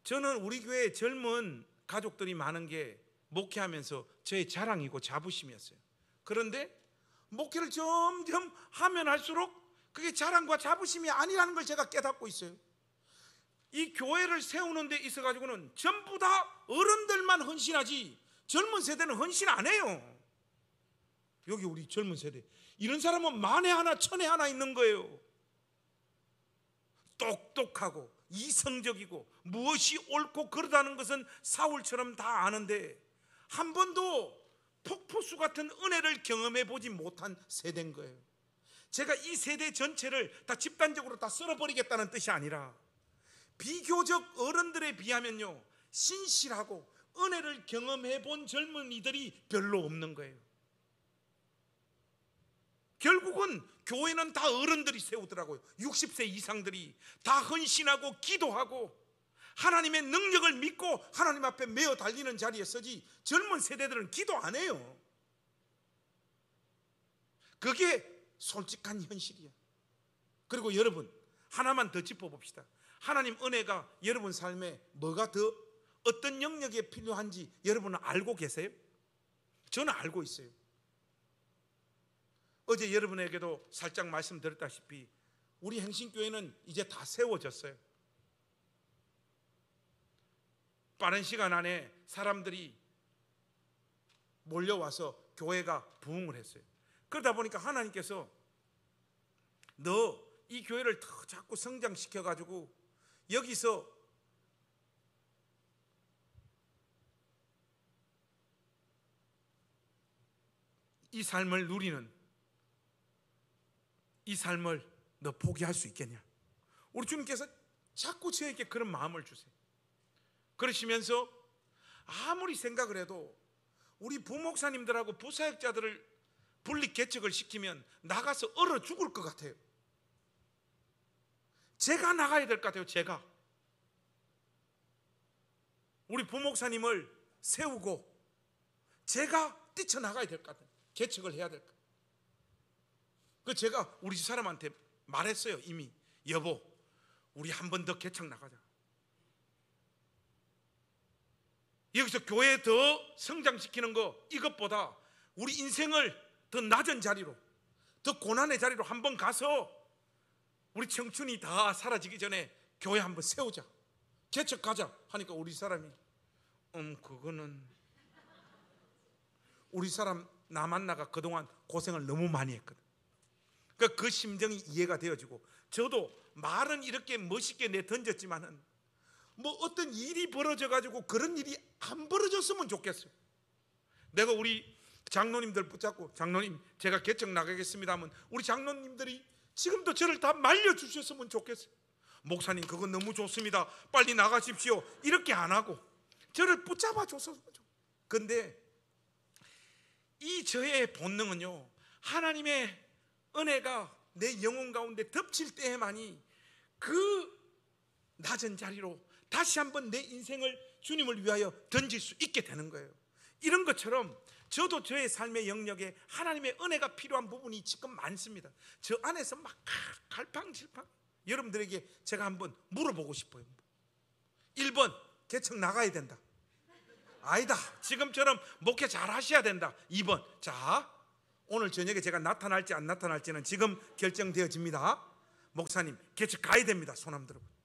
저는 우리 교회에 젊은 가족들이 많은 게 목회하면서 저의 자랑이고 자부심이었어요. 그런데 목회를 점점 하면 할수록 그게 자랑과 자부심이 아니라는 걸 제가 깨닫고 있어요. 이 교회를 세우는 데 있어 가지고는 전부 다 어른들만 헌신하지 젊은 세대는 헌신 안 해요. 여기 우리 젊은 세대 이런 사람은 만에 하나 천에 하나 있는 거예요. 똑똑하고 이성적이고 무엇이 옳고 그르다는 것은 사울처럼 다 아는데 한 번도 폭포수 같은 은혜를 경험해 보지 못한 세대인 거예요. 제가 이 세대 전체를 다 집단적으로 다 쓸어버리겠다는 뜻이 아니라 비교적 어른들에 비하면요 신실하고 은혜를 경험해 본 젊은이들이 별로 없는 거예요. 결국은 교회는 다 어른들이 세우더라고요. 60세 이상들이 다 헌신하고 기도하고 하나님의 능력을 믿고 하나님 앞에 메어 달리는 자리에 서지 젊은 세대들은 기도 안 해요. 그게 솔직한 현실이야. 그리고 여러분 하나만 더 짚어봅시다. 하나님 은혜가 여러분 삶에 뭐가 더 어떤 영역에 필요한지 여러분은 알고 계세요? 저는 알고 있어요. 어제 여러분에게도 살짝 말씀드렸다시피 우리 행신교회는 이제 다 세워졌어요. 빠른 시간 안에 사람들이 몰려와서 교회가 부흥을 했어요. 그러다 보니까 하나님께서 너 이 교회를 더 자꾸 성장시켜 가지고 여기서 이 삶을 누리는 이 삶을 너 포기할 수 있겠냐? 우리 주님께서 자꾸 저에게 그런 마음을 주세요. 그러시면서 아무리 생각을 해도 우리 부목사님들하고 부사역자들을 분리 개척을 시키면 나가서 얼어 죽을 것 같아요. 제가 나가야 될 것 같아요. 제가 우리 부목사님을 세우고 제가 뛰쳐나가야 될 것 같아요. 개척을 해야 될 것 같아요. 그 제가 우리 집 사람한테 말했어요. 이미 여보 우리 한 번 더 개척 나가자. 여기서 교회 더 성장시키는 거 이것보다 우리 인생을 더 낮은 자리로 더 고난의 자리로 한번 가서 우리 청춘이 다 사라지기 전에 교회 한번 세우자. 개척 가자 하니까 우리 사람이 그거는 우리 사람 나 만나가 그동안 고생을 너무 많이 했거든. 그러니까 그 심정이 이해가 되어지고 저도 말은 이렇게 멋있게 내던졌지만은 뭐 어떤 일이 벌어져 가지고 그런 일이 안 벌어졌으면 좋겠어요. 내가 우리 장로님들 붙잡고 장로님 제가 개척 나가겠습니다 하면 우리 장로님들이 지금도 저를 다 말려주셨으면 좋겠어요. 목사님 그건 너무 좋습니다 빨리 나가십시오 이렇게 안 하고 저를 붙잡아 줬으면 좋겠어요. 근데 이 저의 본능은요 하나님의 은혜가 내 영혼 가운데 덮칠 때에만이 그 낮은 자리로 다시 한번 내 인생을 주님을 위하여 던질 수 있게 되는 거예요. 이런 것처럼 저도 저의 삶의 영역에 하나님의 은혜가 필요한 부분이 지금 많습니다. 저 안에서 막 갈팡질팡. 여러분들에게 제가 한번 물어보고 싶어요. 1번 개척 나가야 된다. 아니다 지금처럼 목회 잘 하셔야 된다. 2번 자 오늘 저녁에 제가 나타날지 안 나타날지는 지금 결정되어집니다. 목사님 개척 가야 됩니다. 손 한번 들어보세요.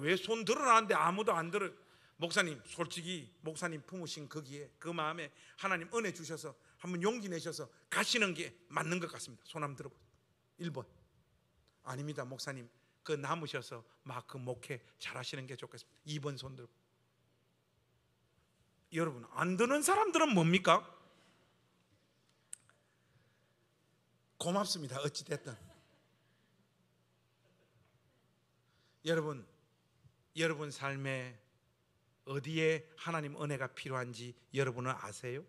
왜 손 들어놨는데 아무도 안 들어요. 목사님 솔직히 목사님 품으신 거기에 그 마음에 하나님 은혜 주셔서 한번 용기 내셔서 가시는 게 맞는 것 같습니다. 손 한번 들어보세요. 1번 아닙니다 목사님 그 남으셔서 막 그 목회 잘 하시는 게 좋겠습니다. 2번 손 들어보세요. 여러분 안 드는 사람들은 뭡니까? 고맙습니다. 어찌됐든 여러분 삶에 어디에 하나님 은혜가 필요한지 여러분은 아세요?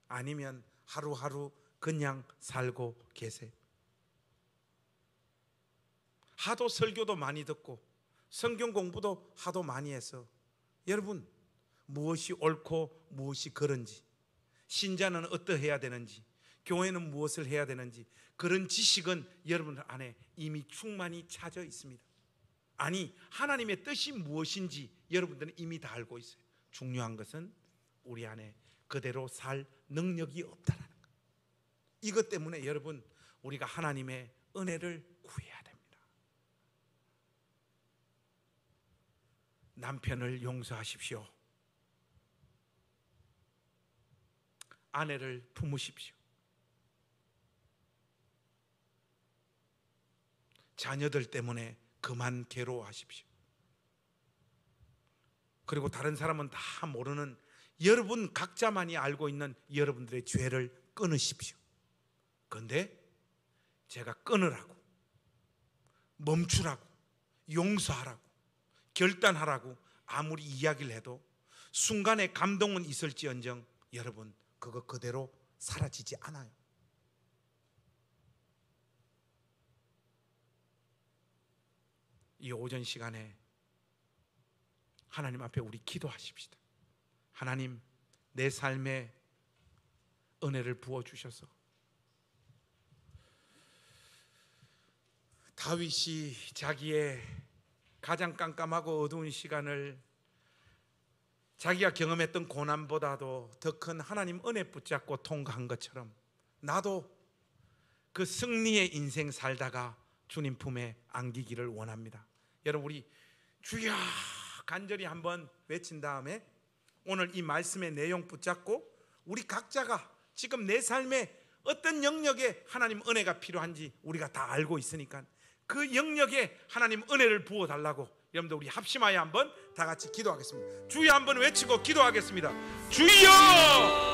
아니면 하루하루 그냥 살고 계세요? 하도 설교도 많이 듣고 성경 공부도 하도 많이 해서 여러분 무엇이 옳고 무엇이 그른지 신자는 어떠해야 되는지 교회는 무엇을 해야 되는지 그런 지식은 여러분 안에 이미 충만히 차져 있습니다. 아니 하나님의 뜻이 무엇인지 여러분들은 이미 다 알고 있어요. 중요한 것은 우리 안에 그대로 살 능력이 없다라는 것. 이것 때문에 여러분, 우리가 하나님의 은혜를 구해야 됩니다. 남편을 용서하십시오. 아내를 품으십시오. 자녀들 때문에 그만 괴로워하십시오. 그리고 다른 사람은 다 모르는 여러분 각자만이 알고 있는 여러분들의 죄를 끊으십시오. 그런데 제가 끊으라고, 멈추라고, 용서하라고, 결단하라고 아무리 이야기를 해도 순간의 감동은 있을지언정 여러분, 그거 그대로 사라지지 않아요. 이 오전 시간에 하나님 앞에 우리 기도하십시다. 하나님, 내 삶에 은혜를 부어주셔서 다윗이 자기의 가장 깜깜하고 어두운 시간을 자기가 경험했던 고난보다도 더 큰 하나님 은혜 붙잡고 통과한 것처럼 나도 그 승리의 인생 살다가 주님 품에 안기기를 원합니다. 여러분, 우리 주여 간절히 한번 외친 다음에 오늘 이 말씀의 내용 붙잡고 우리 각자가 지금 내 삶에 어떤 영역에 하나님 은혜가 필요한지 우리가 다 알고 있으니까 그 영역에 하나님 은혜를 부어달라고 여러분들 우리 합심하여 한번 다 같이 기도하겠습니다. 주여 한번 외치고 기도하겠습니다. 주여!